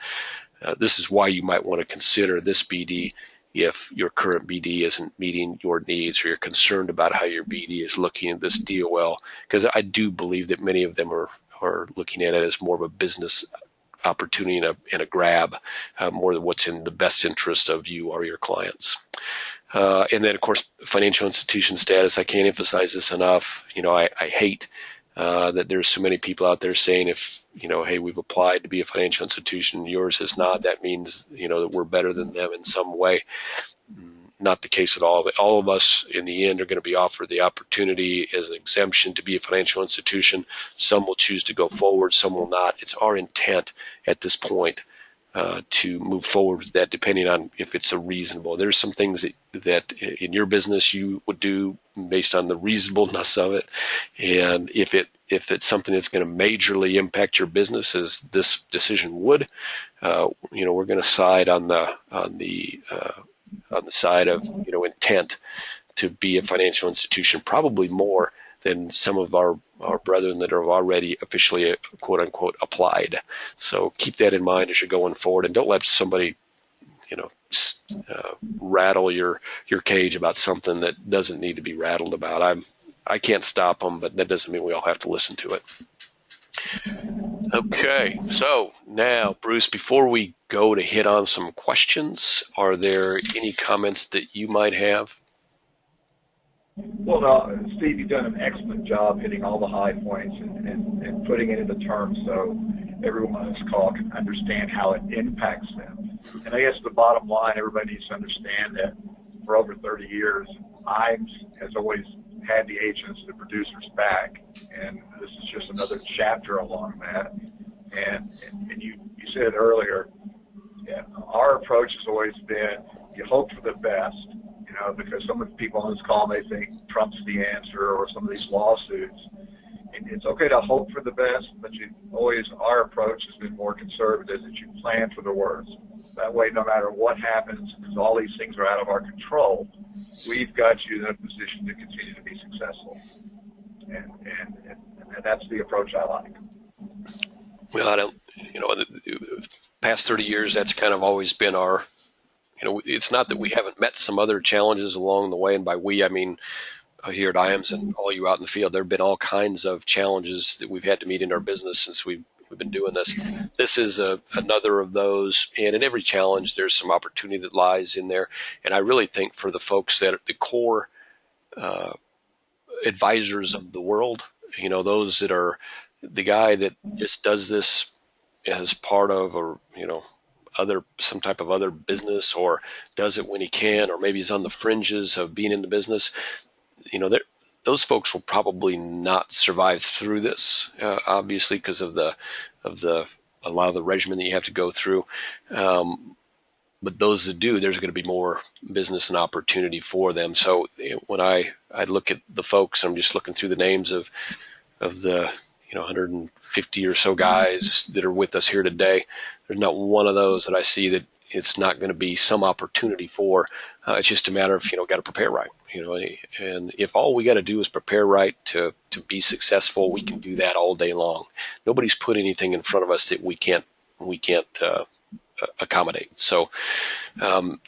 this is why you might want to consider this BD if your current BD isn't meeting your needs, or you're concerned about how your BD is looking at this DOL, because I do believe that many of them are looking at it as more of a business opportunity and a grab, more than what's in the best interest of you or your clients. And then, of course, financial institution status. I can't emphasize this enough. I hate that there's so many people out there saying, if, hey, we've applied to be a financial institution, yours has not, that means, that we're better than them in some way. Not the case at all. All of us in the end are going to be offered the opportunity as an exemption to be a financial institution. Some will choose to go forward, some will not. It's our intent at this point to move forward with that, depending on if it's a reasonable. There's some things that in your business you would do based on the reasonableness of it, and if it's something that's going to majorly impact your business, as this decision would, we're going to side on the side of intent to be a financial institution, probably more than some of our brethren that have already officially, quote unquote, applied. So keep that in mind as you're going forward, and don't let somebody rattle your cage about something that doesn't need to be rattled about. I can't stop them, but that doesn't mean we all have to listen to it. Okay, so now, Bruce, before we go to hit on some questions, are there any comments that you might have? Well, no, Steve, you've done an excellent job hitting all the high points and putting it into terms so everyone on this call can understand how it impacts them. And I guess the bottom line, everybody needs to understand that for over 30 years, IMES has always had the agents, the producers back, and this is just another chapter along that. And you said it earlier, our approach has always been, you hope for the best, because some of the people on this call may think Trump's the answer, or some of these lawsuits. And it's okay to hope for the best, but our approach has been more conservative, that you plan for the worst. That way, no matter what happens, because all these things are out of our control, we've got you in a position to continue to be successful. And that's the approach I like. Well, I don't, the past 30 years, that's kind of always been our, it's not that we haven't met some other challenges along the way, and by we, I mean here at IAMS and all you out in the field, there have been all kinds of challenges that we've had to meet in our business since we've been doing this. This is another of those, and in every challenge, there's some opportunity that lies in there. And I really think for the folks that are the core advisors of the world, those that are the guy that just does this as part of, or some type of other business, or does it when he can, or maybe he's on the fringes of being in the business, those folks will probably not survive through this, obviously, because of a lot of the regimen that you have to go through. But those that do, there's going to be more business and opportunity for them. So when I look at the folks, I'm just looking through the names of the 150 or so guys that are with us here today. There's not one of those that I see that it's not going to be some opportunity for. It's just a matter of, got to prepare right, and if all we got to do is prepare right to be successful, we can do that all day long. Nobody's put anything in front of us that we can't accommodate. So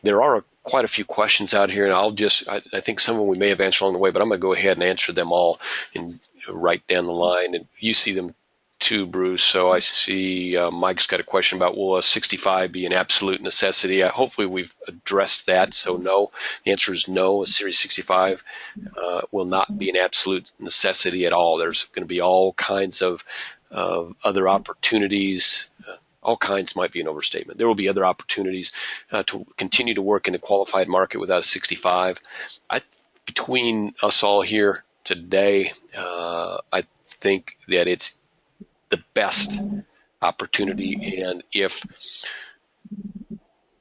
there are quite a few questions out here, and I think some of them we may have answered along the way, but I'm going to go ahead and answer them all and right down the line, and you see them too, Bruce. So I see Mike's got a question about, will a 65 be an absolute necessity? Hopefully we've addressed that. So no, the answer is no. A Series 65 will not be an absolute necessity at all. There's going to be all kinds of other opportunities. All kinds might be an overstatement. There will be other opportunities to continue to work in the qualified market without a 65. Between us all here today, I think that it's the best opportunity. And if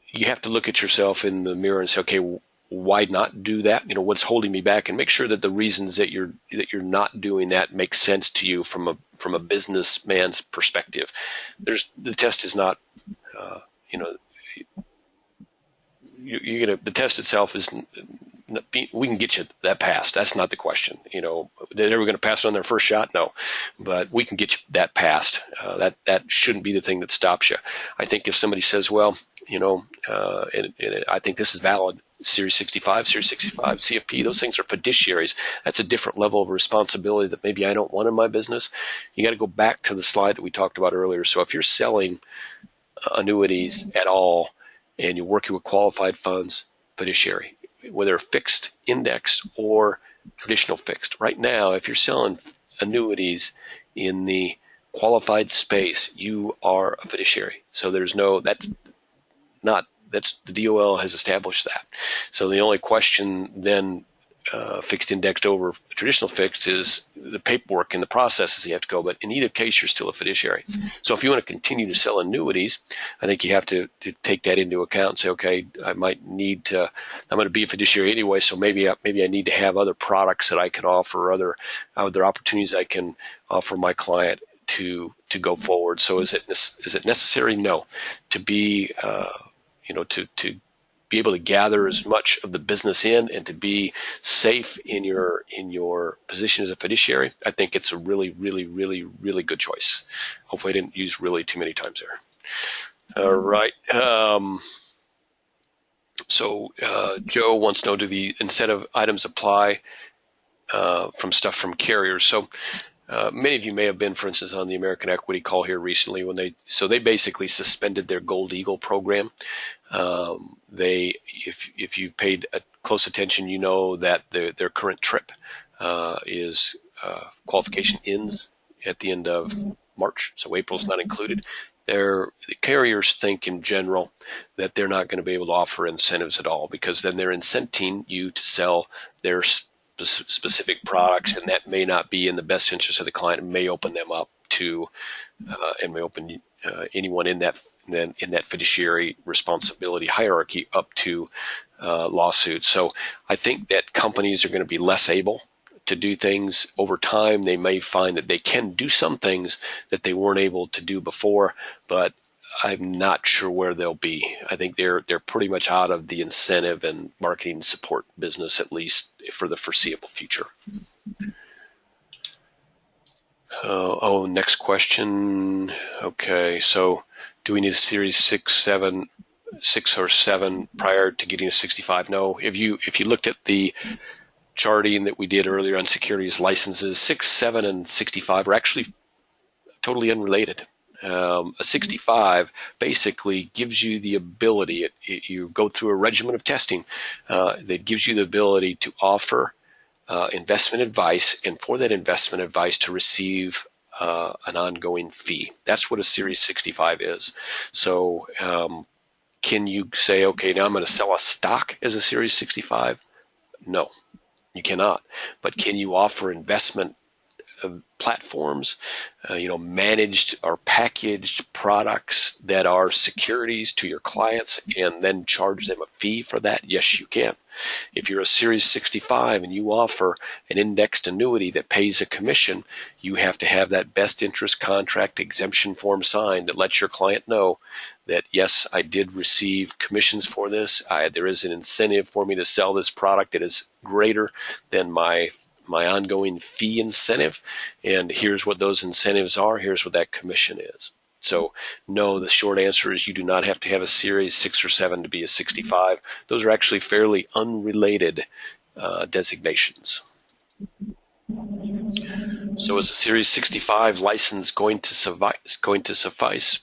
you have to look at yourself in the mirror and say, okay, why not do that? What's holding me back, and make sure that the reasons that you're not doing that make sense to you from a businessman's perspective. The test is not, the test itself is. We can get you that passed. That's not the question. They're never going to pass it on their first shot. No, but we can get you that passed. That shouldn't be the thing that stops you. I think if somebody says, well, I think this is valid. Series 65, CFP, those things are fiduciaries. That's a different level of responsibility that maybe I don't want in my business. You got to go back to the slide that we talked about earlier. So if you're selling annuities at all and you're working with qualified funds, fiduciary, whether fixed, indexed, or traditional fixed. Right now, if you're selling annuities in the qualified space, you are a fiduciary. So the DOL has established that. So the only question then, fixed indexed over traditional fixed, is the paperwork and the processes you have to go. But in either case, you're still a fiduciary. Mm-hmm. So if you want to continue to sell annuities, I think you have to take that into account and say, okay, I'm going to be a fiduciary anyway, so maybe I need to have other products that I can offer, other opportunities I can offer my client to go forward. So is it necessary? No. To be to be able to gather as much of the business in and to be safe in your position as a fiduciary, I think it's a really, really, really, really good choice. Hopefully I didn't use really too many times there. All right. So Joe wants to know, do the incentive items apply from carriers? So many of you may have been, for instance, on the American Equity call here recently they basically suspended their Gold Eagle program. If you've paid close attention, you know that their current trip is qualification ends at the end of March, so April's not included. The carriers think in general that they're not going to be able to offer incentives at all, because then they're incenting you to sell their specific products, and that may not be in the best interest of the client. It may open them up to and may open anyone in that fiduciary responsibility hierarchy up to lawsuits. So I think that companies are going to be less able to do things over time. They may find that they can do some things that they weren't able to do before, but I'm not sure where they'll be. I think they're pretty much out of the incentive and marketing support business, at least for the foreseeable future. Next question. Okay, so do we need a Series 6 or 7 prior to getting a 65? No. If you looked at the charting that we did earlier on securities licenses, 6, 7, and 65 are actually totally unrelated. A 65 basically gives you the ability, you go through a regimen of testing that gives you the ability to offer investment advice, and for that investment advice to receive an ongoing fee. That's what a Series 65 is. So can you say, okay, now I'm going to sell a stock as a Series 65? No, you cannot. But can you offer investment platforms, managed or packaged products that are securities to your clients, and then charge them a fee for that? Yes, you can. If you're a Series 65 and you offer an indexed annuity that pays a commission, you have to have that best interest contract exemption form signed that lets your client know that, yes, I did receive commissions for this. There is an incentive for me to sell this product that is greater than my ongoing fee incentive, and here's what those incentives are, here's what that commission is. So no, the short answer is you do not have to have a Series 6 or 7 to be a 65. Those are actually fairly unrelated designations. So is a Series 65 license going to suffice?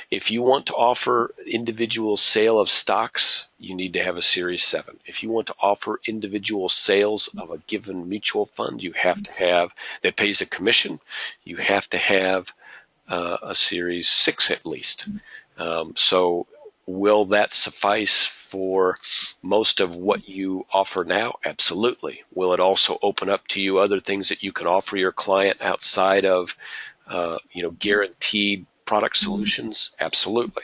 If you want to offer individual sale of stocks, you need to have a Series 7. If you want to offer individual sales of a given mutual fund, you have to have, that pays a commission, you have to have a Series 6 at least. So will that suffice for most of what you offer now? Absolutely. Will it also open up to you other things that you can offer your client outside of guaranteed product solutions? Absolutely.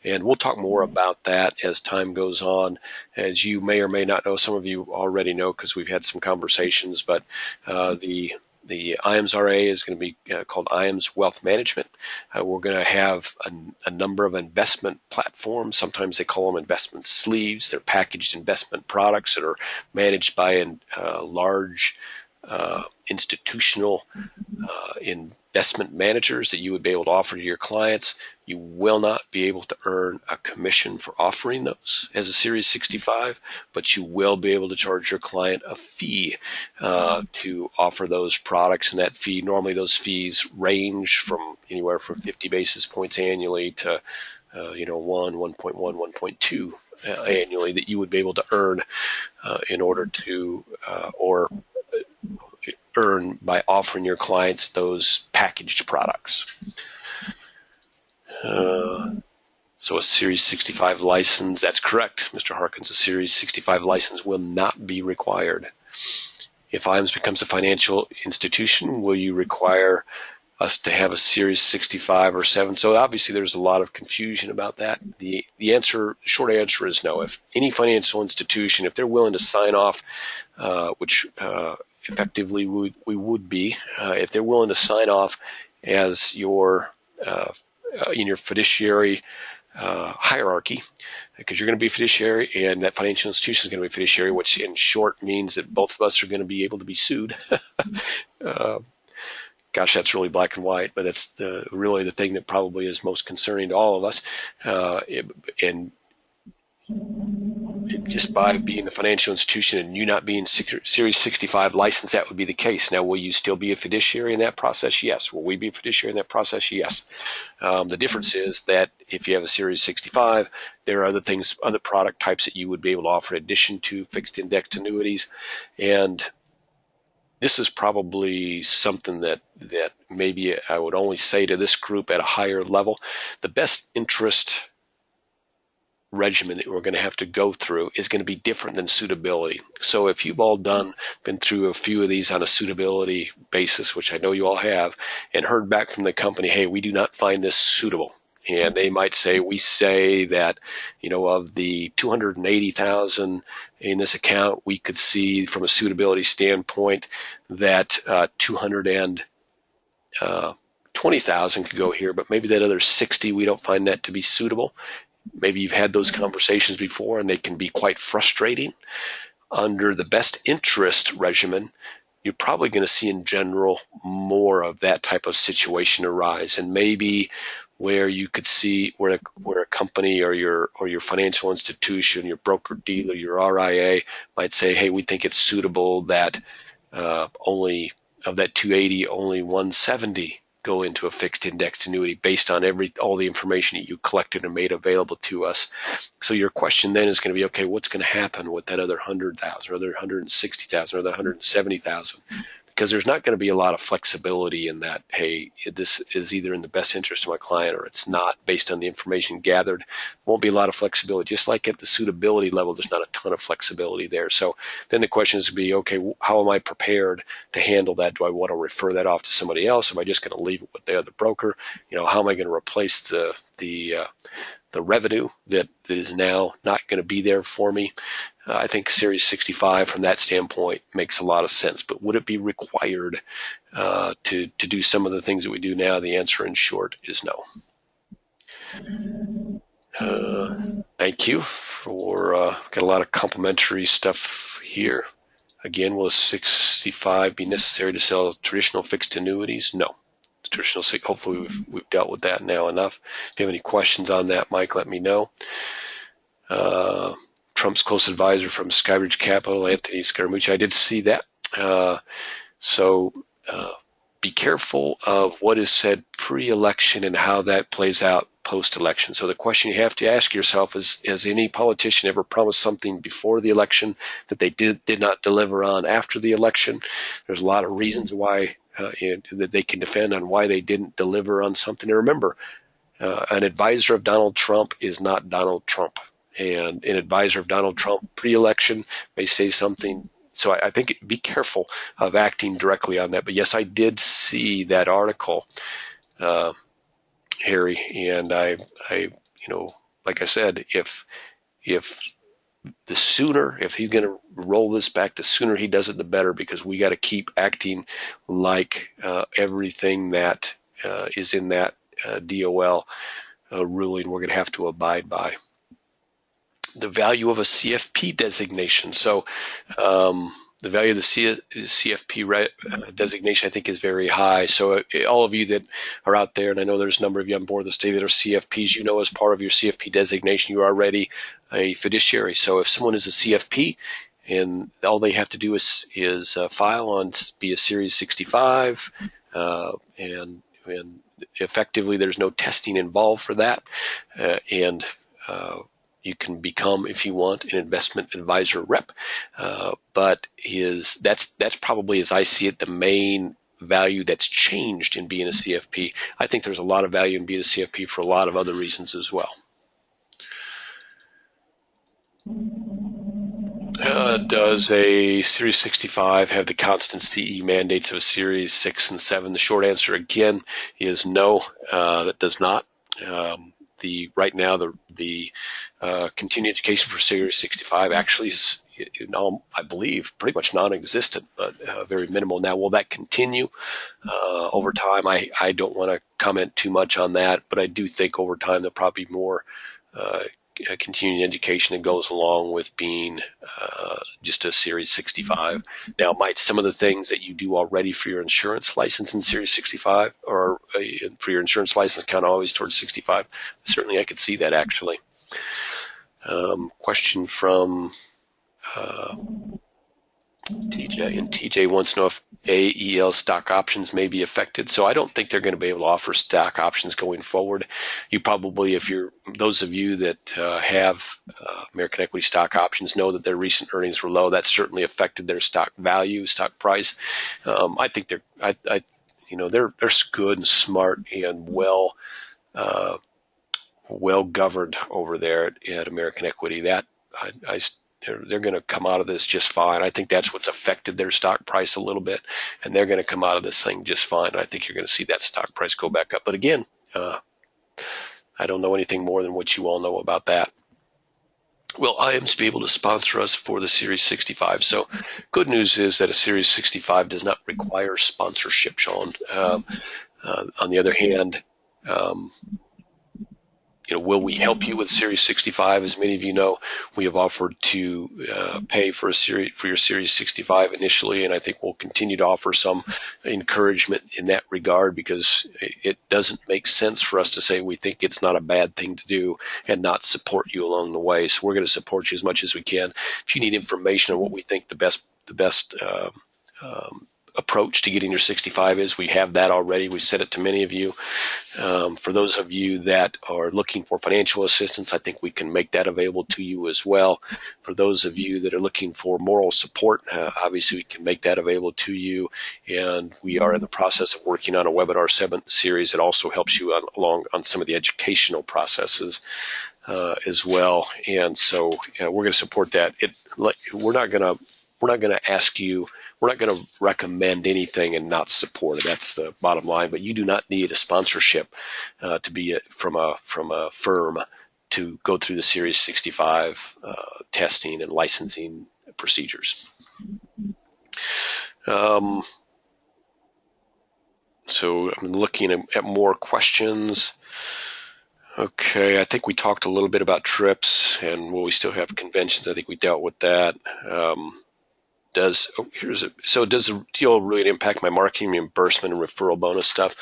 And we'll talk more about that as time goes on. As you may or may not know, some of you already know because we've had some conversations, but the IAMS RA is going to be called IAMS Wealth Management. We're going to have a number of investment platforms. Sometimes they call them investment sleeves. They're packaged investment products that are managed by large institutional investment managers that you would be able to offer to your clients. You will not be able to earn a commission for offering those as a Series 65, but you will be able to charge your client a fee to offer those products. And that fee, normally those fees range from anywhere from 50 basis points annually to 1.1, 1.2 annually that you would be able to earn in order to or earn by offering your clients those packaged products. So a Series 65 license, that's correct, Mr. Harkins, a Series 65 license will not be required. If IAMS becomes a financial institution, will you require us to have a Series 65 or 7? So obviously there's a lot of confusion about that. The short answer is no. If any financial institution, if they're willing to sign off, which effectively we would be, if they're willing to sign off as your in your fiduciary hierarchy, because you're going to be a fiduciary and that financial institution is going to be a fiduciary, which in short means that both of us are going to be able to be sued. Gosh, that's really black and white, but that's really the thing that probably is most concerning to all of us. And just by being the financial institution and you not being Series 65 licensed, that would be the case. Now, will you still be a fiduciary in that process? Yes. Will we be a fiduciary in that process? Yes. The difference is that if you have a Series 65, there are other product types that you would be able to offer in addition to fixed indexed annuities. And this is probably something that maybe I would only say to this group at a higher level. The best interest regimen that we're going to have to go through is going to be different than suitability. So if you've all been through a few of these on a suitability basis, which I know you all have, and heard back from the company, hey, we do not find this suitable. And they might say, we say that, of the 280,000 in this account, we could see from a suitability standpoint that 220,000 could go here, but maybe that other 60, we don't find that to be suitable. Maybe you've had those conversations before and they can be quite frustrating. Under the best interest regimen, you're probably going to see in general more of that type of situation arise. And maybe where you could see where a company or your financial institution, your broker dealer, your RIA might say, hey, we think it's suitable that only of that 280, only 170 go into a fixed indexed annuity based on all the information that you collected and made available to us. So your question then is going to be, okay, what's going to happen with that other 100,000 or other 160,000 or other 170,000? Because there's not going to be a lot of flexibility in that, hey, this is either in the best interest of my client or it's not based on the information gathered. Won't be a lot of flexibility. Just like at the suitability level, there's not a ton of flexibility there. So then the question is to be, okay, how am I prepared to handle that? Do I want to refer that off to somebody else? Am I just going to leave it with the other broker? How am I going to replace the revenue that is now not going to be there for me? I think Series 65 from that standpoint makes a lot of sense. But would it be required to do some of the things that we do now? The answer in short is no. Thank you for got a lot of complimentary stuff here. Again, will 65 be necessary to sell traditional fixed annuities? No, it's traditional. Hopefully we've dealt with that now enough. If you have any questions on that, Mike, let me know. Trump's close advisor from Skybridge Capital, Anthony Scaramucci. I did see that. So be careful of what is said pre-election and how that plays out post-election. So the question you have to ask yourself is, has any politician ever promised something before the election that they did not deliver on after the election? There's a lot of reasons why that they can defend on why they didn't deliver on something. And remember, an advisor of Donald Trump is not Donald Trump. And an advisor of Donald Trump pre-election may say something. So I think be careful of acting directly on that. But yes, I did see that article, Harry, and I, like I said, if the sooner, if he's going to roll this back, the sooner he does it, the better, because we got to keep acting like everything that is in that DOL ruling we're going to have to abide by. The value of a CFP designation. So the value of the CFP designation, I think, is very high. So all of you that are out there, and I know there's a number of you on board this day that are CFPs, as part of your CFP designation, you are already a fiduciary. So if someone is a CFP and all they have to do is file on be a Series 65, and effectively there's no testing involved for that, you can become, if you want, an investment advisor rep, but that's probably, as I see it, the main value that's changed in being a CFP. I think there's a lot of value in being a CFP for a lot of other reasons as well. Does a Series 65 have the constant CE mandates of a Series 6 and 7? The short answer, again, is no, that does not. Right now, the continuing education for Series 65 actually is, I believe, pretty much non-existent, but very minimal. Now, will that continue over time? I don't want to comment too much on that, but I do think over time there'll probably be more continuing education that goes along with being just a Series 65. Now, might some of the things that you do already for your insurance license in Series 65 or for your insurance license count always towards 65? Certainly, I could see that, actually. Question from TJ, and TJ wants to know if AEL stock options may be affected. So I don't think they're going to be able to offer stock options going forward. You probably, those of you that have American Equity stock options, know that their recent earnings were low. That certainly affected their stock value, stock price. I think they're good and smart and well governed over there at American Equity. That they're going to come out of this just fine. I think that's what's affected their stock price a little bit, and they're going to come out of this thing just fine. I think you're going to see that stock price go back up. But again, I don't know anything more than what you all know about that. Will IAMS be able to sponsor us for the Series 65? So good news is that a Series 65 does not require sponsorship, Sean. On the other hand, will we help you with Series 65? As many of you know, we have offered to pay for your Series 65 initially, and I think we'll continue to offer some encouragement in that regard, because it doesn't make sense for us to say we think it's not a bad thing to do and not support you along the way. So we're going to support you as much as we can. If you need information on what we think the best approach to getting your 65 is, we have that already. We said it to many of you. For those of you that are looking for financial assistance, I think we can make that available to you as well. For those of you that are looking for moral support, obviously we can make that available to you. And we are in the process of working on a Webinar 7 series that also helps you along on some of the educational processes as well. And so we're going to support that. We're not going to ask you. We're not going to recommend anything and not support it. That's the bottom line. But you do not need a sponsorship to be from a firm to go through the Series 65 testing and licensing procedures. So I'm looking at more questions. Okay, I think we talked a little bit about trips, and will we still have conventions? I think we dealt with that. does the deal really impact my marketing reimbursement and referral bonus stuff?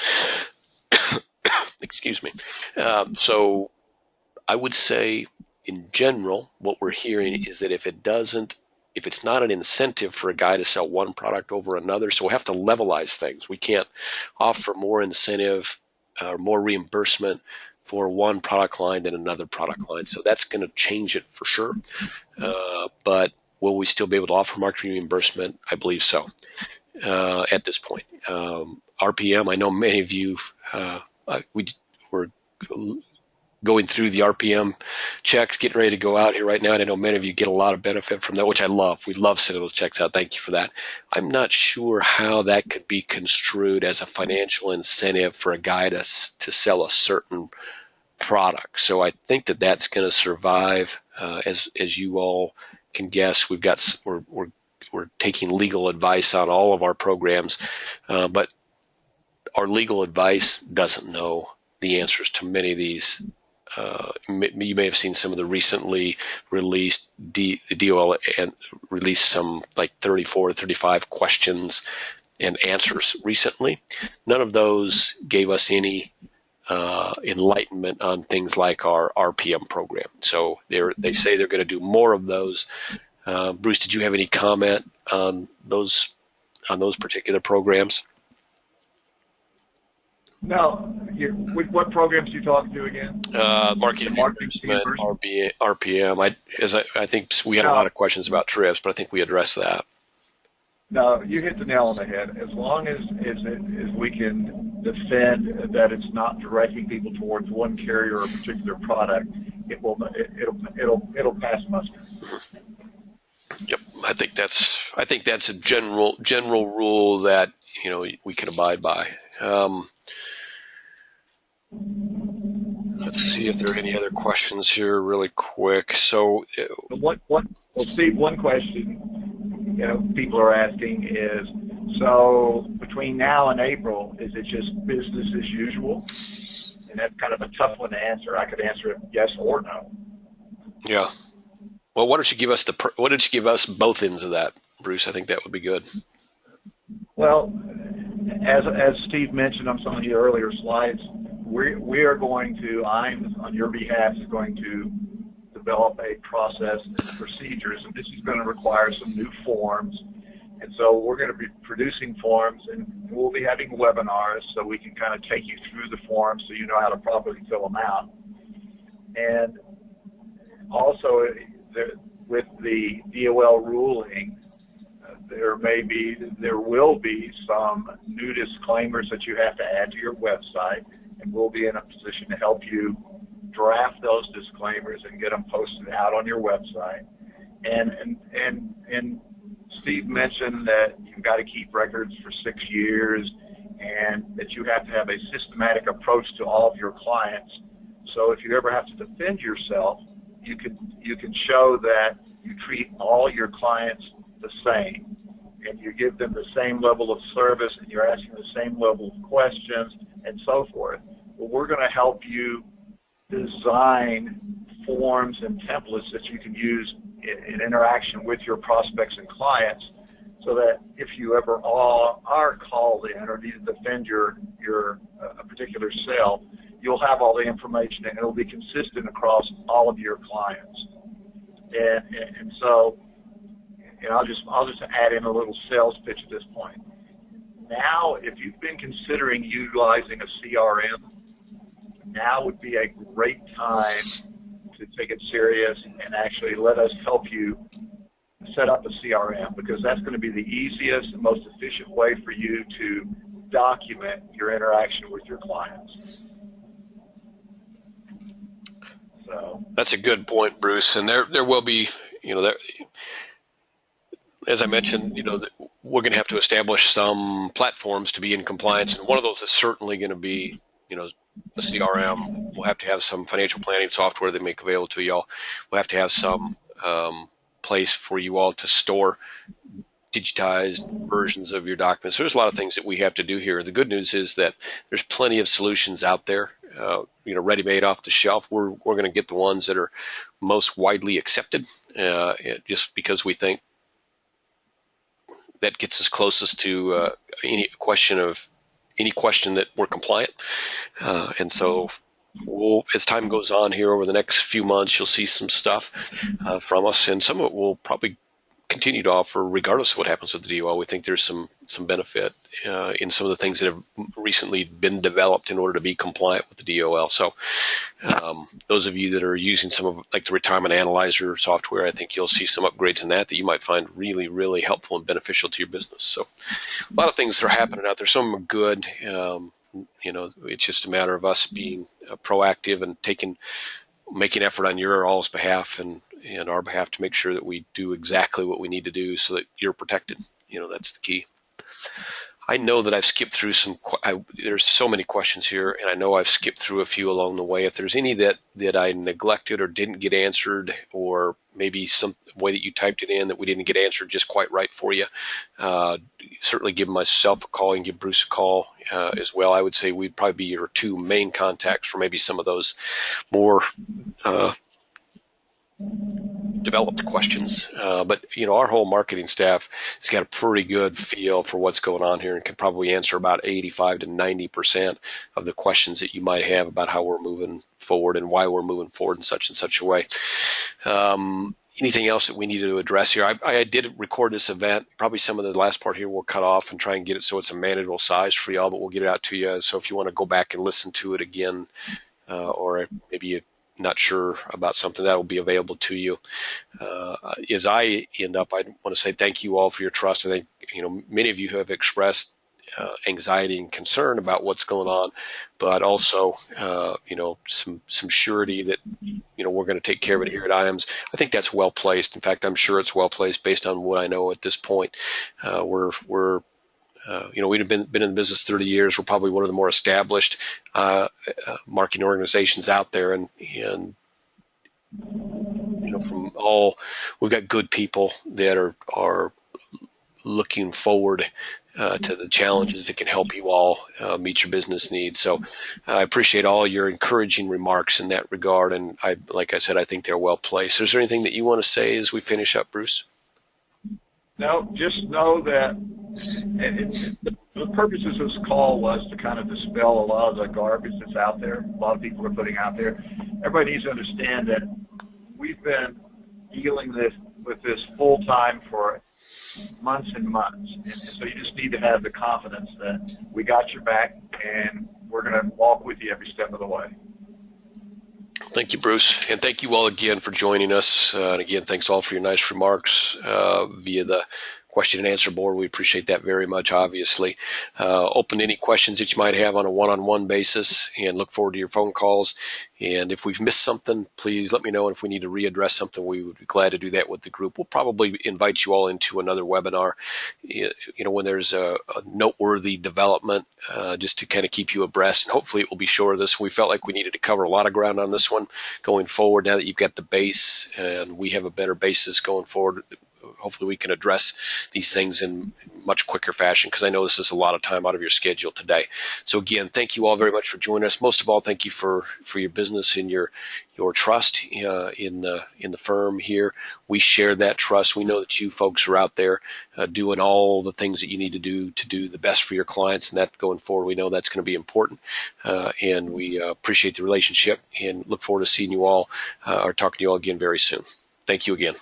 Excuse me. So I would say in general, what we're hearing is that if it's not an incentive for a guy to sell one product over another, so we have to levelize things. We can't offer more incentive or more reimbursement for one product line than another product line. So that's going to change it for sure. But will we still be able to offer marketing reimbursement? I believe so at this point. RPM, I know many of you, we're going through the RPM checks, getting ready to go out here right now, and I know many of you get a lot of benefit from that, which I love. We love sending those checks out. Thank you for that. I'm not sure how that could be construed as a financial incentive for a guy to sell a certain product. So I think that that's going to survive. As you all can guess, we're taking legal advice on all of our programs, but our legal advice doesn't know the answers to many of these. You may have seen some of the recently released, the DOL and released some like 34 to 35 questions and answers recently. None of those gave us any enlightenment on things like our RPM program. So they say they're going to do more of those. Bruce, did you have any comment on those particular programs? No. What programs are you talking to again? Marketing reimbursement, RPM. I think we had a lot of questions about trips, but I think we addressed that. No, you hit the nail on the head. As long as we can defend that it's not directing people towards one carrier or a particular product, it'll pass muster. Yep, I think that's a general rule that we can abide by. Let's see if there are any other questions here, really quick. So, Steve, one question people are asking is, so between now and April, is it just business as usual? And that's kind of a tough one to answer. I could answer it yes or no. Yeah. Well, why don't you give us both ends of that, Bruce? I think that would be good. Well, as Steve mentioned on some of the earlier slides, I'm on your behalf is going to develop a process and procedures, and this is going to require some new forms. And so we're going to be producing forms, and we'll be having webinars so we can kind of take you through the forms so you know how to properly fill them out. And also, with the DOL ruling, there will be some new disclaimers that you have to add to your website, and we'll be in a position to help you draft those disclaimers and get them posted out on your website. And Steve mentioned that you've got to keep records for 6 years, and that you have to have a systematic approach to all of your clients. So if you ever have to defend yourself, you can show that you treat all your clients the same, and you give them the same level of service, and you're asking the same level of questions, and so forth. Well, we're going to help you design forms and templates that you can use in interaction with your prospects and clients, so that if you ever are called in or need to defend a particular sale, you'll have all the information, and it'll be consistent across all of your clients. And so, I'll just add in a little sales pitch at this point. Now, if you've been considering utilizing a CRM, now would be a great time to take it serious and actually let us help you set up a CRM, because that's going to be the easiest and most efficient way for you to document your interaction with your clients. So that's a good point, Bruce. And there will be, as I mentioned, we're going to have to establish some platforms to be in compliance, and one of those is certainly going to be, a CRM. We'll have to have some financial planning software they make available to y'all. We'll have to have some place for you all to store digitized versions of your documents. So there's a lot of things that we have to do here. The good news is that there's plenty of solutions out there, ready-made off the shelf. We're going to get the ones that are most widely accepted, just because we think that gets us closest to any question that we're compliant. And so as time goes on here over the next few months, you'll see some stuff from us, and some of it will probably continue to offer regardless of what happens with the DOL. We think there's some benefit in some of the things that have recently been developed in order to be compliant with the DOL. So those of you that are using some of like the retirement analyzer software, I think you'll see some upgrades in that you might find really, really helpful and beneficial to your business. So a lot of things that are happening out there. Some of them are good. It's just a matter of us being proactive and making effort on your all's behalf and our behalf to make sure that we do exactly what we need to do so that you're protected. That's the key. I know that I've skipped through there's so many questions here, and I know I've skipped through a few along the way. If there's any that I neglected or didn't get answered, or maybe some way that you typed it in that we didn't get answered just quite right for you, certainly give myself a call and give Bruce a call as well. I would say we'd probably be your two main contacts for maybe some of those more developed questions, but our whole marketing staff has got a pretty good feel for what's going on here and can probably answer about 85 to 90% of the questions that you might have about how we're moving forward and why we're moving forward in such and such a way. Anything else that we need to address here? I did record this event. Probably some of the last part here we'll cut off and try and get it so it's a manageable size for y'all, but we'll get it out to you. So if you want to go back and listen to it again, or maybe you not sure about something, that will be available to you. As I end up, I want to say thank you all for your trust. I think many of you have expressed anxiety and concern about what's going on, but also some surety that we're going to take care of it here at IAMS. I think that's well placed. In fact, I'm sure it's well placed based on what I know at this point. We've been in the business 30 years. We're probably one of the more established marketing organizations out there, and we've got good people that are looking forward to the challenges that can help you all meet your business needs. So I appreciate all your encouraging remarks in that regard, and like I said, I think they're well placed. Is there anything that you want to say as we finish up, Bruce? No, just know that the purpose of this call was to kind of dispel a lot of the garbage that's out there, a lot of people are putting out there. Everybody needs to understand that we've been dealing with this full-time for months and months. And so you just need to have the confidence that we got your back and we're going to walk with you every step of the way. Thank you, Bruce. And thank you all again for joining us. And again, thanks all for your nice remarks via the question and answer board. We appreciate that very much, obviously. Open to any questions that you might have on a one-on-one basis, and look forward to your phone calls. And if we've missed something, please let me know. And if we need to readdress something, we would be glad to do that with the group. We'll probably invite you all into another webinar, when there's a noteworthy development, just to kind of keep you abreast. And hopefully it will be short of this. We felt like we needed to cover a lot of ground on this one going forward. Now that you've got the base and we have a better basis going forward, hopefully we can address these things in much quicker fashion, because I know this is a lot of time out of your schedule today. So again, thank you all very much for joining us. Most of all, thank you for your business and your trust in the firm here. We share that trust. We know that you folks are out there doing all the things that you need to do the best for your clients, and that going forward, we know that's going to be important. And we appreciate the relationship and look forward to seeing you all or talking to you all again very soon. Thank you again.